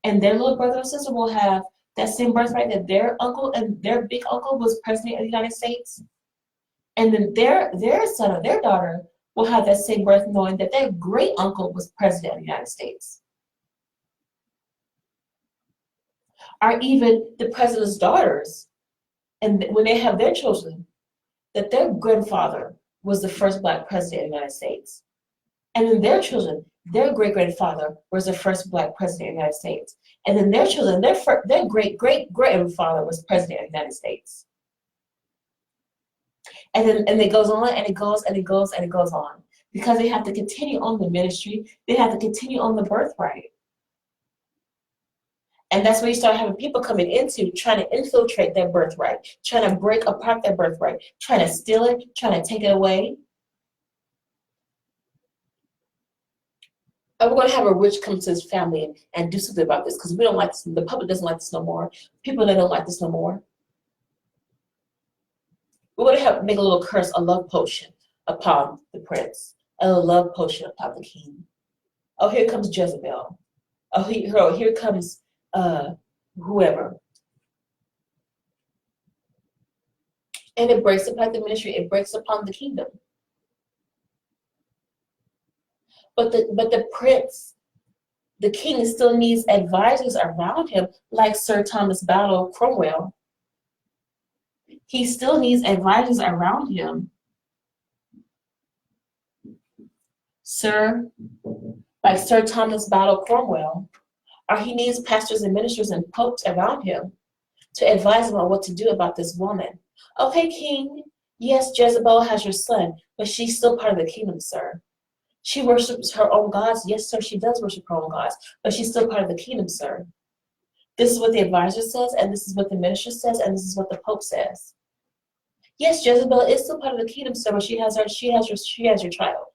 and their little brother or sister will have that same birthright that their uncle and their big uncle was president of the United States. And then their son or their daughter will have that same birth knowing that their great uncle was president of the United States. Or even the president's daughters, and when they have their children, that their grandfather was the first Black president of the United States. And then their children, their great-grandfather was the first Black president of the United States. And then their children, their great-great-grandfather was president of the United States. And it goes on, and it goes, and it goes, and it goes on. Because they have to continue on the ministry. They have to continue on the birthright. And that's where you start having people coming into trying to infiltrate their birthright, trying to break apart their birthright, trying to steal it, trying to take it away. And we're going to have a rich come to his family and do something about this, because we don't like this. The public doesn't like this no more. People that don't like this no more. We're going to make a little curse, a love potion upon the prince, a love potion upon the king. Oh, here comes Jezebel. Oh, here comes whoever. And it breaks upon the ministry. It breaks upon the kingdom. But the prince, the king, still needs advisors around him, like Sir Thomas Balfour Cromwell. He still needs advisors around him. Like Sir Thomas Balfour Cromwell. Or he needs pastors and ministers and popes around him to advise him on what to do about this woman. Okay, king, yes, Jezebel has your son, but she's still part of the kingdom, sir. She worships her own gods. Yes, sir, she does worship her own gods, but she's still part of the kingdom, sir. This is what the advisor says, and this is what the minister says, and this is what the pope says. Yes, Jezebel is still part of the kingdom, sir, but she has your child.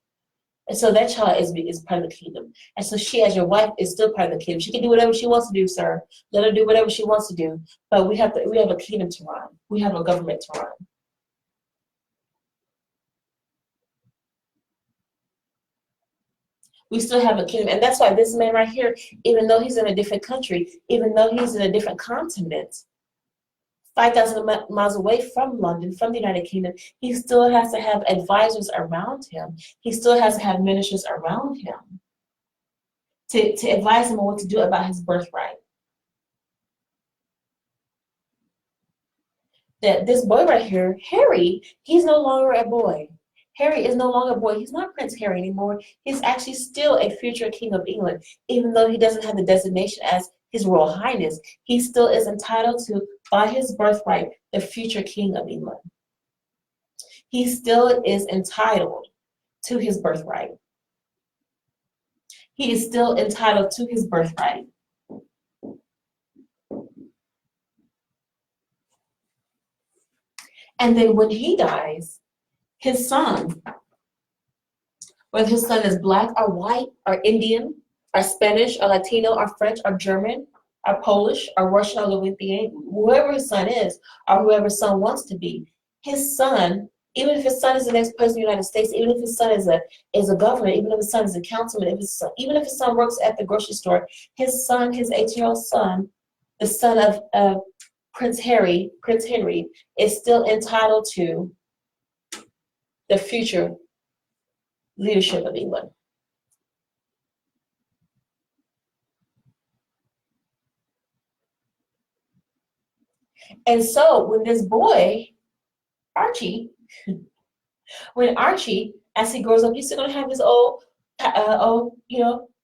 And so that child is part of the kingdom. And so she, as your wife, is still part of the kingdom. She can do whatever she wants to do, sir. Let her do whatever she wants to do. But we have a kingdom to run. We have a government to run. We still have a kingdom. And that's why this man right here, even though he's in a different country, even though he's in a different continent, 5,000 miles away from London, from the United Kingdom, he still has to have advisors around him. He still has to have ministers around him to advise him on what to do about his birthright. That this boy right here, Harry, he's no longer a boy. Harry is no longer a boy. He's not Prince Harry anymore. He's actually still a future king of England, even though he doesn't have the designation as His Royal Highness. He still is entitled to, by his birthright, the future king of England. He still is entitled to his birthright. He is still entitled to his birthright. And then when he dies, his son, whether his son is Black or white or Indian or Spanish or Latino or French or German or Polish or Russian or Lithuanian, whoever his son is or whoever his son wants to be, his son, even if his son is the next president of the United States, even if his son is a governor, even if his son is a councilman, even if his son works at the grocery store, his son, his 18-year-old son, the son of Prince Henry, is still entitled to the future leadership of England. And so when this boy, Archie, as he grows up, he's still gonna have his old,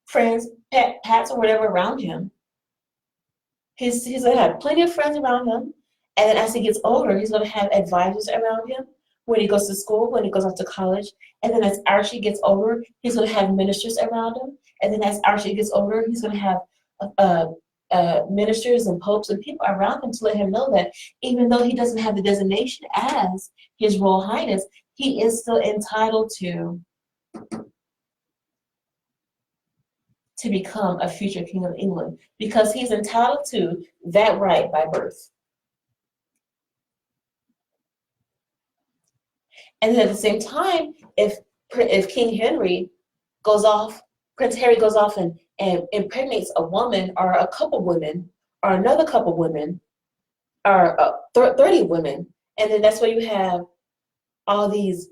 friends, pats or whatever around him. He's gonna have plenty of friends around him, and then as he gets older, he's gonna have advisors around him when he goes to school, when he goes off to college, and then as Archie gets older, he's gonna have ministers around him, and then as Archie gets older, he's gonna have ministers and popes and people around him to let him know that even though he doesn't have the designation as His Royal Highness, he is still entitled to become a future King of England, because he's entitled to that right by birth. And then at the same time, if King Henry goes off, Prince Harry goes off and impregnates a woman or a couple women or another couple women or 30 women, and then that's where you have all these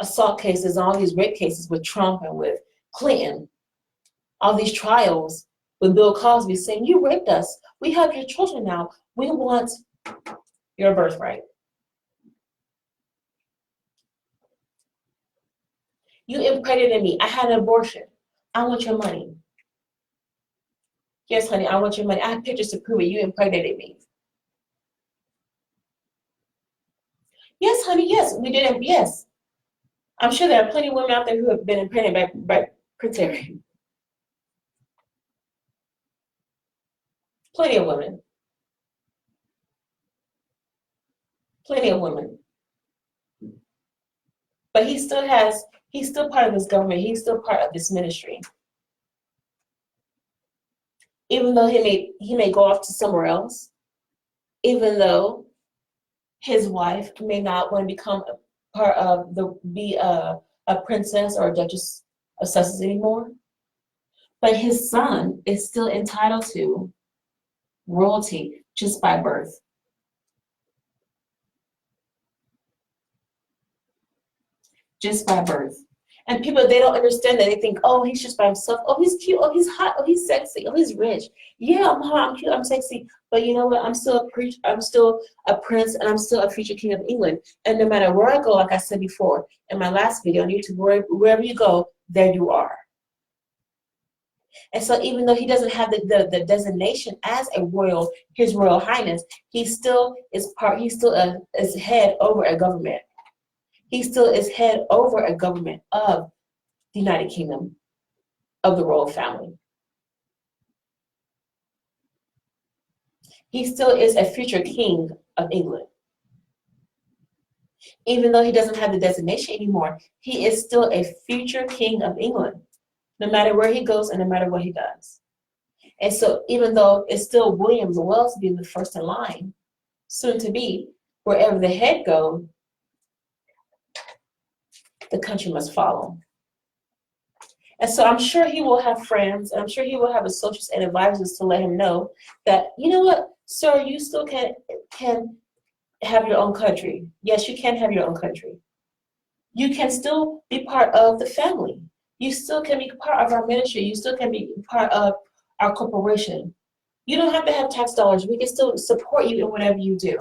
assault cases, all these rape cases with Trump and with Clinton, all these trials with Bill Cosby saying, you raped us, we have your children now, we want your birthright. You impregnated me, I had an abortion, I want your money. Yes, honey, I want your money. I have pictures to prove it, you impregnated me. Yes, honey, yes, we did, yes. I'm sure there are plenty of women out there who have been impregnated by Prince Harry. Plenty of women. Plenty of women. But he's still part of this government. He's still part of this ministry. Even though he may go off to somewhere else, even though his wife may not want to become part of be a princess or a duchess of Sussex anymore, but his son is still entitled to royalty just by birth. Just by birth. And people, they don't understand that. They think, oh, he's just by himself. Oh, he's cute. Oh, he's hot. Oh, he's sexy. Oh, he's rich. Yeah, I'm hot. I'm cute. I'm sexy. But you know what? I'm still a prince, and I'm still a future king of England. And no matter where I go, like I said before in my last video on YouTube, wherever you go, there you are. And so even though he doesn't have the designation as His Royal Highness, he still is head over a government. He still is head over a government of the United Kingdom, of the royal family. He still is a future king of England. Even though he doesn't have the designation anymore, he is still a future king of England, no matter where he goes and no matter what he does. And so even though it's still William the Wells being the first in line, soon to be, wherever the head goes, the country must follow. And so I'm sure he will have friends, and I'm sure he will have associates and advisors to let him know that, you know what, sir, you still can have your own country. Yes, you can have your own country. You can still be part of the family. You still can be part of our ministry. You still can be part of our corporation. You don't have to have tax dollars. We can still support you in whatever you do.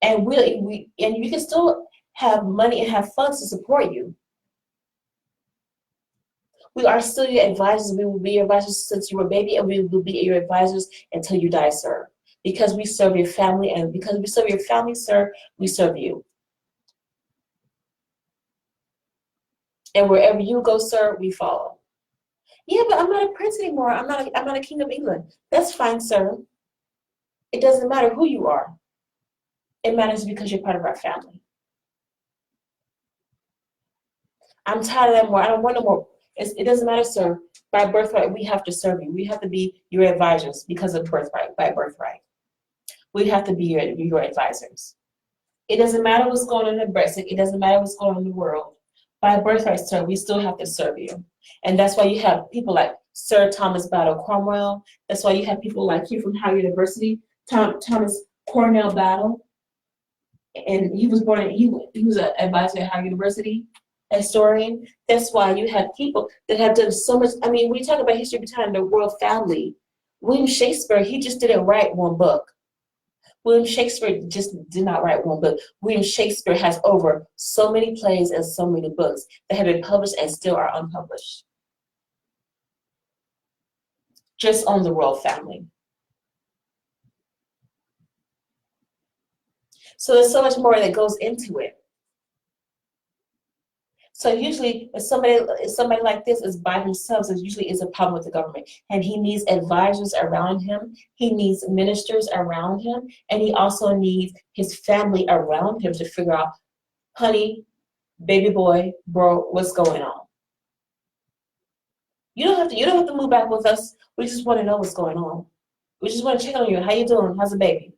And we can still have money and have funds to support you. We are still your advisors. We will be your advisors since you were a baby, and we will be your advisors until you die, sir. Because we serve your family, and because we serve your family, sir, we serve you. And wherever you go, sir, we follow. Yeah, but I'm not a prince anymore. I'm not a king of England. That's fine, sir. It doesn't matter who you are. It matters because you're part of our family. I'm tired of that more. I don't want no more. It doesn't matter, sir. By birthright, we have to serve you. We have to be your advisors because of birthright, by birthright. We have to be your advisors. It doesn't matter what's going on in Brexit. It doesn't matter what's going on in the world. By birthright, sir, we still have to serve you. And that's why you have people like Sir Thomas Battle Cromwell. That's why you have people like you from Howard University, Thomas Cornell Battle. and he was born, he was an advisor at Howard University, a historian. That's why you have people that have done so much. I mean, when you talk about history behind the royal family, William Shakespeare, he just didn't write one book. William Shakespeare just did not write one book. William Shakespeare has over so many plays and so many books that have been published and still are unpublished. Just on the royal family. So there's so much more that goes into it. So usually, if somebody like this is by themselves, it usually is a problem with the government. And he needs advisors around him. He needs ministers around him. And he also needs his family around him to figure out, honey, baby boy, bro, what's going on? You don't have to move back with us. We just want to know what's going on. We just want to check on you. How you doing? How's the baby?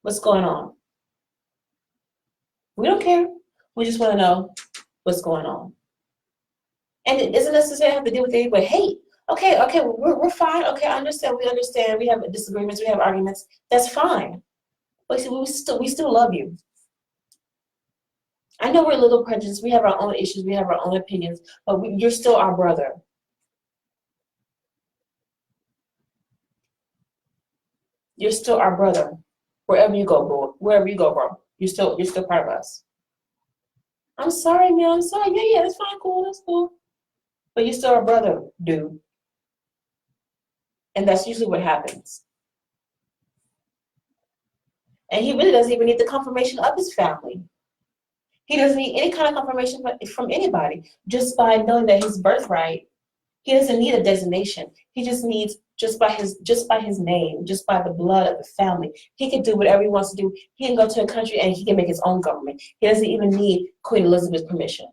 What's going on? We don't care. We just want to know what's going on. And it doesn't necessarily have to deal with anybody. Hey, okay, we're fine. Okay, I understand. We understand. We have disagreements. We have arguments. That's fine. But see, we still love you. I know we're a little prejudiced. We have our own issues. We have our own opinions. But you're still our brother. You're still our brother. Wherever you go, bro. Wherever you go, bro. You're still part of us. I'm sorry, man. I'm sorry. Yeah, that's fine. Cool. That's cool. But you're still our brother, dude. And that's usually what happens. And he really doesn't even need the confirmation of his family. He doesn't need any kind of confirmation from anybody. Just by knowing that his birthright, he doesn't need a designation. He just needs, just by his name, just by the blood of the family, he can do whatever he wants to do. He can go to a country and he can make his own government. He doesn't even need Queen Elizabeth's permission.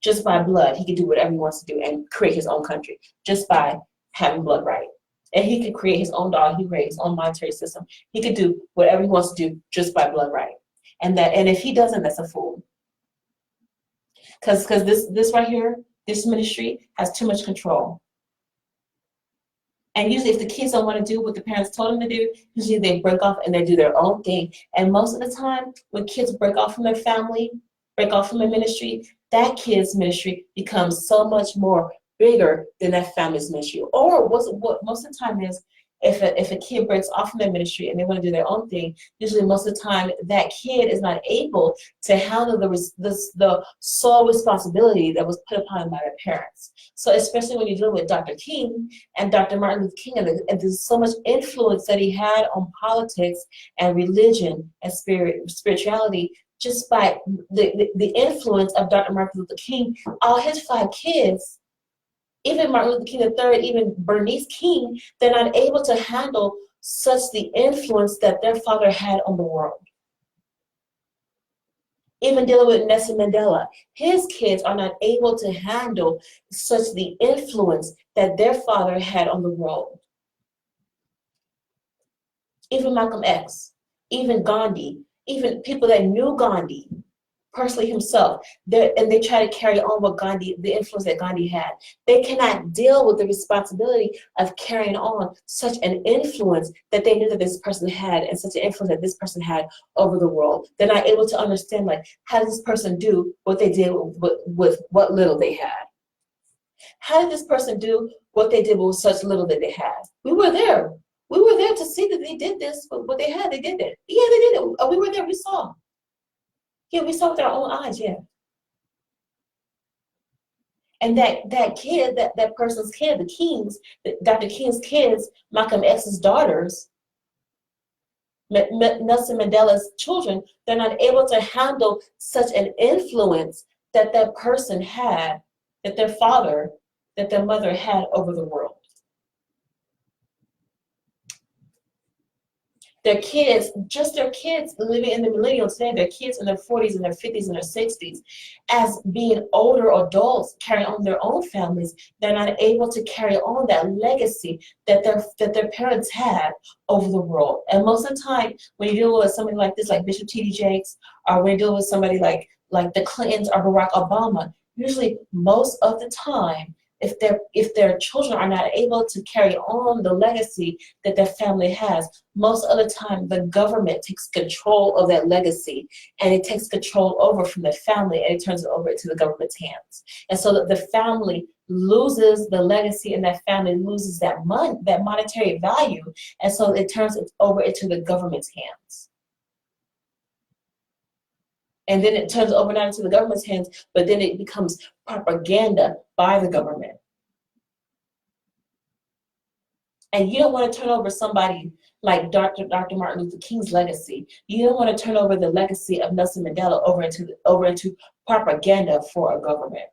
Just by blood, he can do whatever he wants to do and create his own country, just by having blood right. And he can create his own dollar, he can create his own monetary system. He can do whatever he wants to do just by blood right. And if he doesn't, that's a fool. Because this right here, this ministry has too much control. And usually if the kids don't want to do what the parents told them to do, usually they break off and they do their own thing. And most of the time, when kids break off from their family, break off from a ministry, that kid's ministry becomes so much more bigger than that family's ministry. Or what most of the time is, if a kid breaks off from their ministry and they want to do their own thing, usually most of the time that kid is not able to handle the sole responsibility that was put upon them by their parents. So especially when you deal with Dr. King and Dr. Martin Luther King, and there's so much influence that he had on politics and religion and spirituality, just by the influence of Dr. Martin Luther King, all his 5 kids, even Martin Luther King III, even Bernice King, they're not able to handle such the influence that their father had on the world. Even dealing with Nelson Mandela, his kids are not able to handle such the influence that their father had on the world. Even Malcolm X, even Gandhi, even people that knew Gandhi personally himself, and they try to carry on what the influence that Gandhi had. They cannot deal with the responsibility of carrying on such an influence that they knew that this person had, and such an influence that this person had over the world. They're not able to understand, like, how did this person do what they did with what little they had? How did this person do what they did with such little that they had? We were there. We were there to see that they did this, but what they had, they did it. Yeah, they did it. We were there, we saw. Yeah, we saw with our own eyes, yeah. And that kid, that person's kid, the Kings, Dr. King's kids, Malcolm X's daughters, Nelson Mandela's children, they're not able to handle such an influence that that person had, that their father, that their mother had over the world. Their kids, just their kids living in the millennial today, their kids in their 40s and their 50s and their 60s, as being older adults carrying on their own families, they're not able to carry on that legacy that their parents had over the world. And most of the time, when you deal with somebody like this, like Bishop T.D. Jakes, or when you deal with somebody like the Clintons or Barack Obama, usually most of the time, if their children are not able to carry on the legacy that their family has, most of the time the government takes control of that legacy, and it takes control over from the family, and it turns it over to the government's hands. And so that the family loses the legacy, and that family loses that monetary value, and so it turns it over into the government's hands. And then it turns over not into the government's hands, but then it becomes propaganda by the government. And you don't want to turn over somebody like Dr. Martin Luther King's legacy. You don't want to turn over the legacy of Nelson Mandela over into propaganda for a government.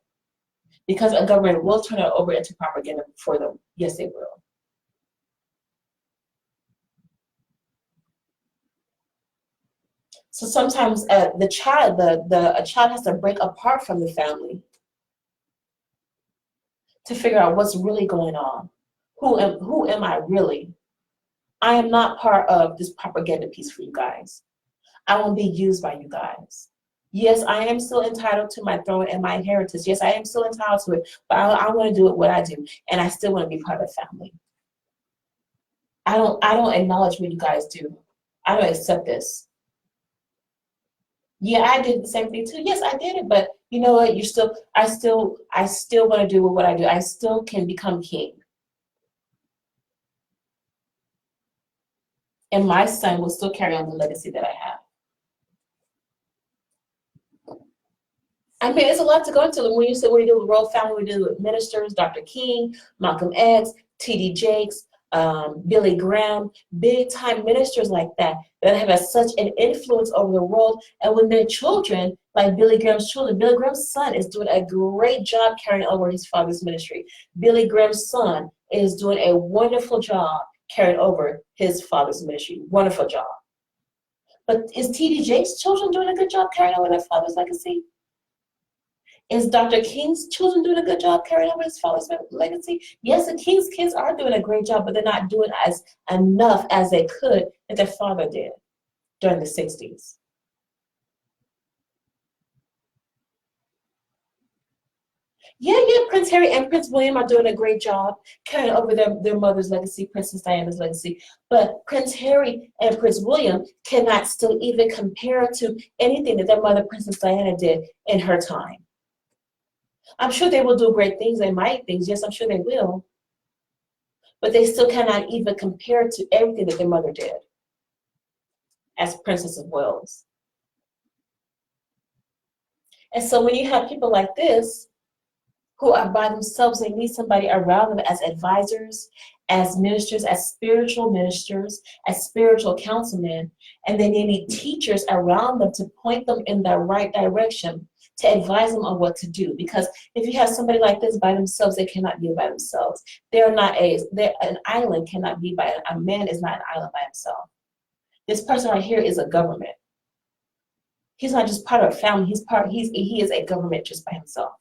Because a government will turn it over into propaganda for them. Yes, they will. So sometimes a child has to break apart from the family to figure out what's really going on. Who am I really? I am not part of this propaganda piece for you guys. I won't be used by you guys. Yes, I am still entitled to my throne and my inheritance. Yes, I am still entitled to it, but I want to do it what I do, and I still want to be part of the family. I don't acknowledge what you guys do. I don't accept this. Yeah, I did the same thing too. Yes, I did it, but you know what? I still want to do what I do. I still can become king. And my son will still carry on the legacy that I have. I mean, it's a lot to go into. When you say we do the royal family, we do with ministers, Dr. King, Malcolm X, T.D. Jakes, Billy Graham, big time ministers like that have such an influence over the world. And when their children, like Billy Graham's children, Billy Graham's son is doing a great job carrying over his father's ministry. Billy Graham's son is doing a wonderful job carrying over his father's ministry. Wonderful job. But is T.D. Jakes' children doing a good job carrying over their father's legacy? Is Dr. King's children doing a good job carrying over his father's legacy? Yes, the King's kids are doing a great job, but they're not doing as enough as they could that their father did during the 60s. Yeah, Prince Harry and Prince William are doing a great job carrying over their mother's legacy, Princess Diana's legacy. But Prince Harry and Prince William cannot still even compare to anything that their mother, Princess Diana, did in her time. I'm sure they will do great things and mighty things. Yes, I'm sure they will. But they still cannot even compare to everything that their mother did as Princess of Wales. And so when you have people like this who are by themselves, they need somebody around them as advisors, as ministers, as spiritual ministers, as spiritual councilmen, and then they need teachers around them to point them in the right direction, to advise them on what to do. Because if you have somebody like this by themselves, they cannot be by themselves. An island cannot be by, a man is not an island by himself. This person right here is a government. He's not just part of a family, he is a government just by himself.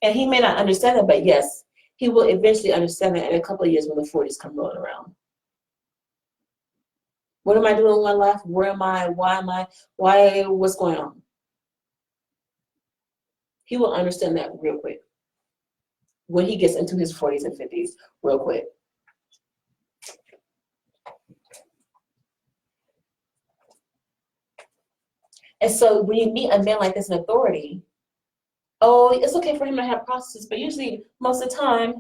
And he may not understand that, but yes, he will eventually understand that in a couple of years when the 40s come rolling around. What am I doing in my life? Where am I? Why am I? What's going on? He will understand that real quick when he gets into his 40s and 50s, real quick. And so when you meet a man like this in authority, oh, it's okay for him to have processes, but usually most of the time,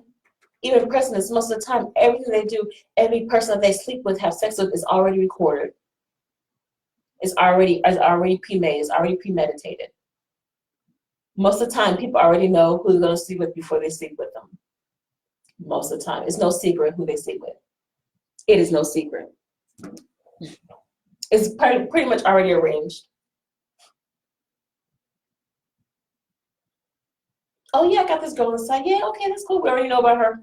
even presidents, most of the time, everything they do, every person that they sleep with, have sex with, is already recorded. It's already pre-made, it's already premeditated. Most of the time, people already know who they're going to sleep with before they sleep with them. Most of the time. It's no secret who they sleep with. It is no secret. It's pretty much already arranged. Oh yeah, I got this girl on the side. Yeah, okay, that's cool. We already know about her.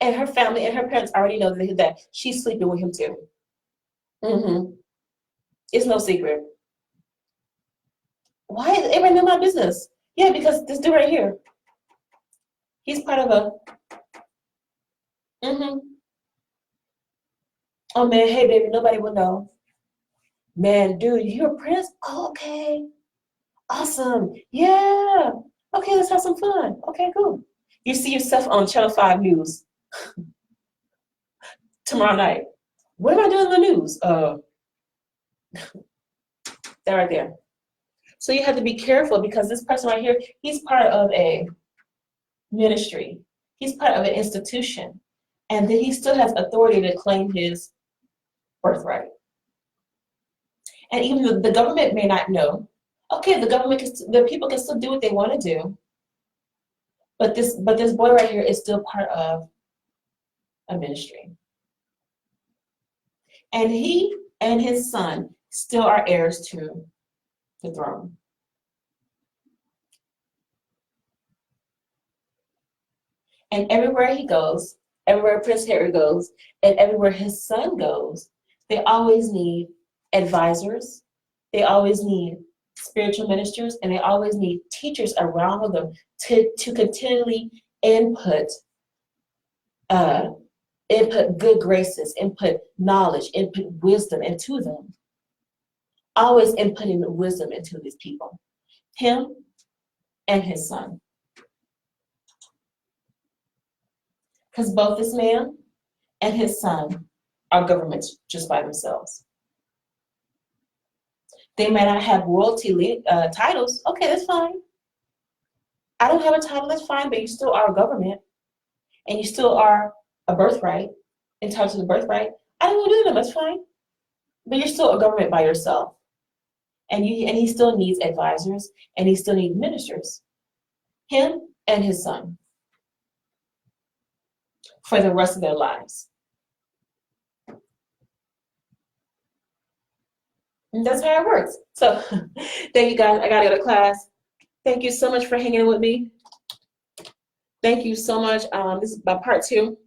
And her family and her parents already know that she's sleeping with him too. It's no secret. Why is everybody know my business? Yeah, because this dude right here, he's part of a. Oh man, hey baby, nobody will know. Man, dude, you're a prince? Oh, okay. Awesome. Yeah. Okay, let's have some fun. Okay, cool. You see yourself on Channel 5 News tomorrow night. What am I doing in the news? That right there. So you have to be careful because this person right here, he's part of a ministry. He's part of an institution. And then he still has authority to claim his birthright. And even the government may not know. Okay, the people can still do what they want to do. But this boy right here is still part of a ministry. And he and his son still are heirs to the throne. And everywhere he goes, everywhere Prince Harry goes, and everywhere his son goes, they always need advisors. They always need spiritual ministers, and they always need teachers around them to continually input good graces, input knowledge, input wisdom into them. Always inputting the wisdom into these people, him and his son. Because both this man and his son are governments just by themselves. They may not have royalty titles. Okay, that's fine. I don't have a title, that's fine, but you still are a government. And you still are a birthright, entitled to the birthright. I don't want to do them, that's fine. But you're still a government by yourself. And he still needs advisors, and he still needs ministers. Him and his son. For the rest of their lives. And that's how it works. So thank you guys. I gotta go to class. Thank you so much for hanging with me. Thank you so much. This is my part 2.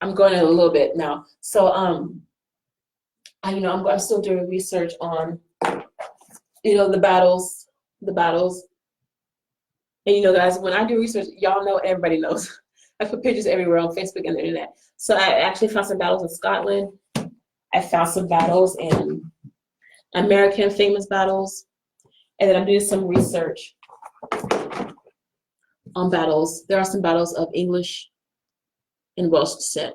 I'm going in a little bit now. So I'm still doing research on the battles. And guys, when I do research, y'all know, everybody knows. I put pictures everywhere on Facebook and the internet. So I actually found some battles in Scotland. I found some battles in American famous battles. And then I'm doing some research on battles. There are some battles of English and Welsh descent.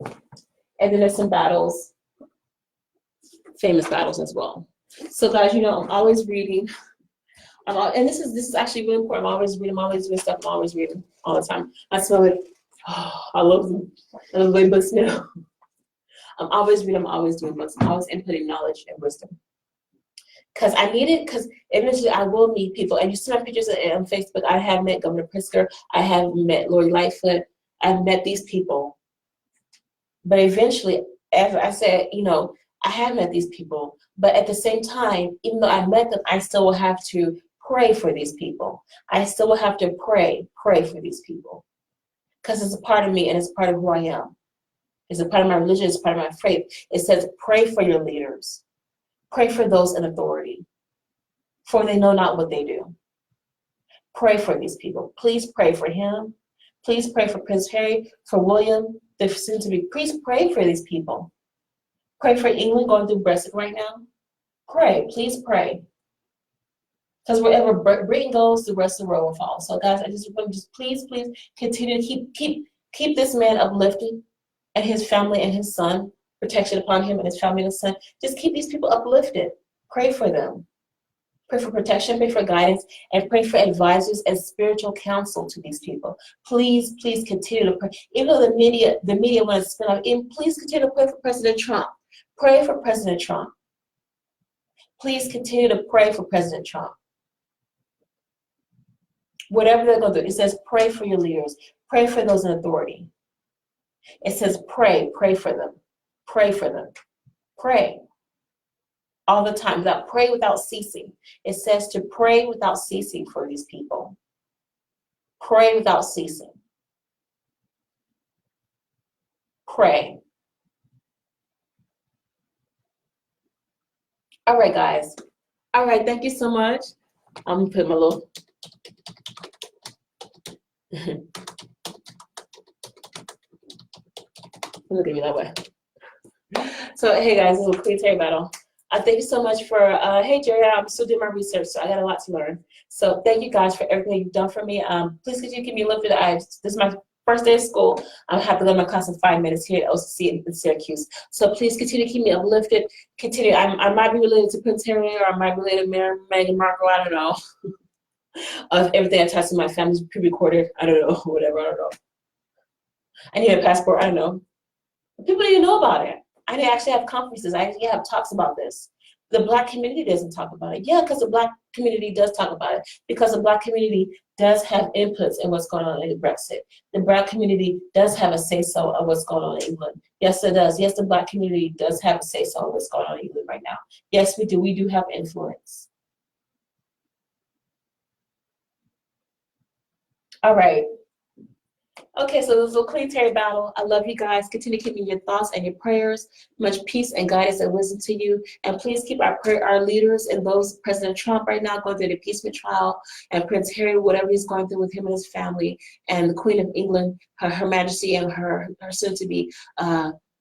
And then there's some battles, famous battles as well. So guys, I'm always reading. And this is actually really important. I'm always reading. I'm always doing stuff. I'm always reading all the time. I smell it. Oh, I love the book smell. I'm always reading. I'm always doing books. I'm always inputting knowledge and wisdom. Because I need it. Because eventually I will meet people. And you see my pictures on Facebook. I have met Governor Pritzker. I have met Lori Lightfoot. I've met these people. But eventually, as I said, I have met these people. But at the same time, even though I met them, I still will have to pray for these people. I still will have to pray for these people. Because it's a part of me and it's part of who I am. It's a part of my religion, it's part of my faith. It says, pray for your leaders. Pray for those in authority. For they know not what they do. Pray for these people. Please pray for him. Please pray for Prince Harry, for William, the soon to be. Please pray for these people. Pray for England going through Brexit right now. Pray, please pray. Because wherever Britain goes, the rest of the world will follow. So guys, I just want to please continue to keep this man uplifted and his family and his son, protection upon him and his family and his son. Just keep these people uplifted. Pray for them. Pray for protection, pray for guidance, and pray for advisors and spiritual counsel to these people. Please continue to pray. Even though the media wants to spin off, please continue to pray for President Trump. Pray for President Trump. Please continue to pray for President Trump. Whatever they're going to do, it says pray for your leaders. Pray for those in authority. It says pray for them. Pray for them. Pray. All the time. Pray without ceasing. It says to pray without ceasing for these people. Pray without ceasing. Pray. All right, guys. All right, thank you so much. I'm going to put my little... Look at me that way. So, hey guys, this is a Queen Terry battle. Thank you so much for, hey Jerry, I'm still doing my research, so I got a lot to learn. So thank you guys for everything you've done for me. Please continue to keep me lifted. This is my first day of school. I have to go to my class in 5 minutes here at OCC in Syracuse. So please continue to keep me uplifted. Continue. I might be related to Prince Harry, or I might be related to Meghan Markle. I don't know. Of everything attached to my family is pre-recorded. I don't know. Whatever. I don't know. I need a passport. I don't know. People didn't know about it. I didn't actually have conferences. I actually have talks about this. The Black community doesn't talk about it. Yeah, because the Black community does talk about it. Because the Black community does have inputs in what's going on in Brexit. The Black community does have a say-so of what's going on in England. Yes, it does. Yes, the Black community does have a say-so of what's going on in England right now. Yes, we do. We do have influence. All right. Okay, so this is a Queen Terry battle. I love you guys. Continue keeping your thoughts and your prayers. Much peace and guidance and wisdom to you. And please keep our leaders and those, President Trump right now going through the impeachment trial, and Prince Harry, whatever he's going through with him and his family, and the Queen of England, her Majesty, and her soon-to-be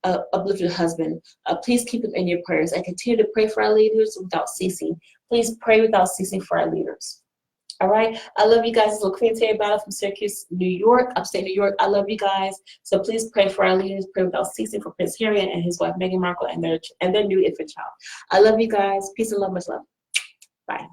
uplifted husband. Please keep them in your prayers and continue to pray for our leaders without ceasing. Please pray without ceasing for our leaders. All right, I love you guys. This is Queen Terry Battle from Syracuse, New York, upstate New York. I love you guys. So please pray for our leaders. Pray without ceasing for Prince Harry and his wife Meghan Markle and their new infant child. I love you guys. Peace and love, much love. Bye.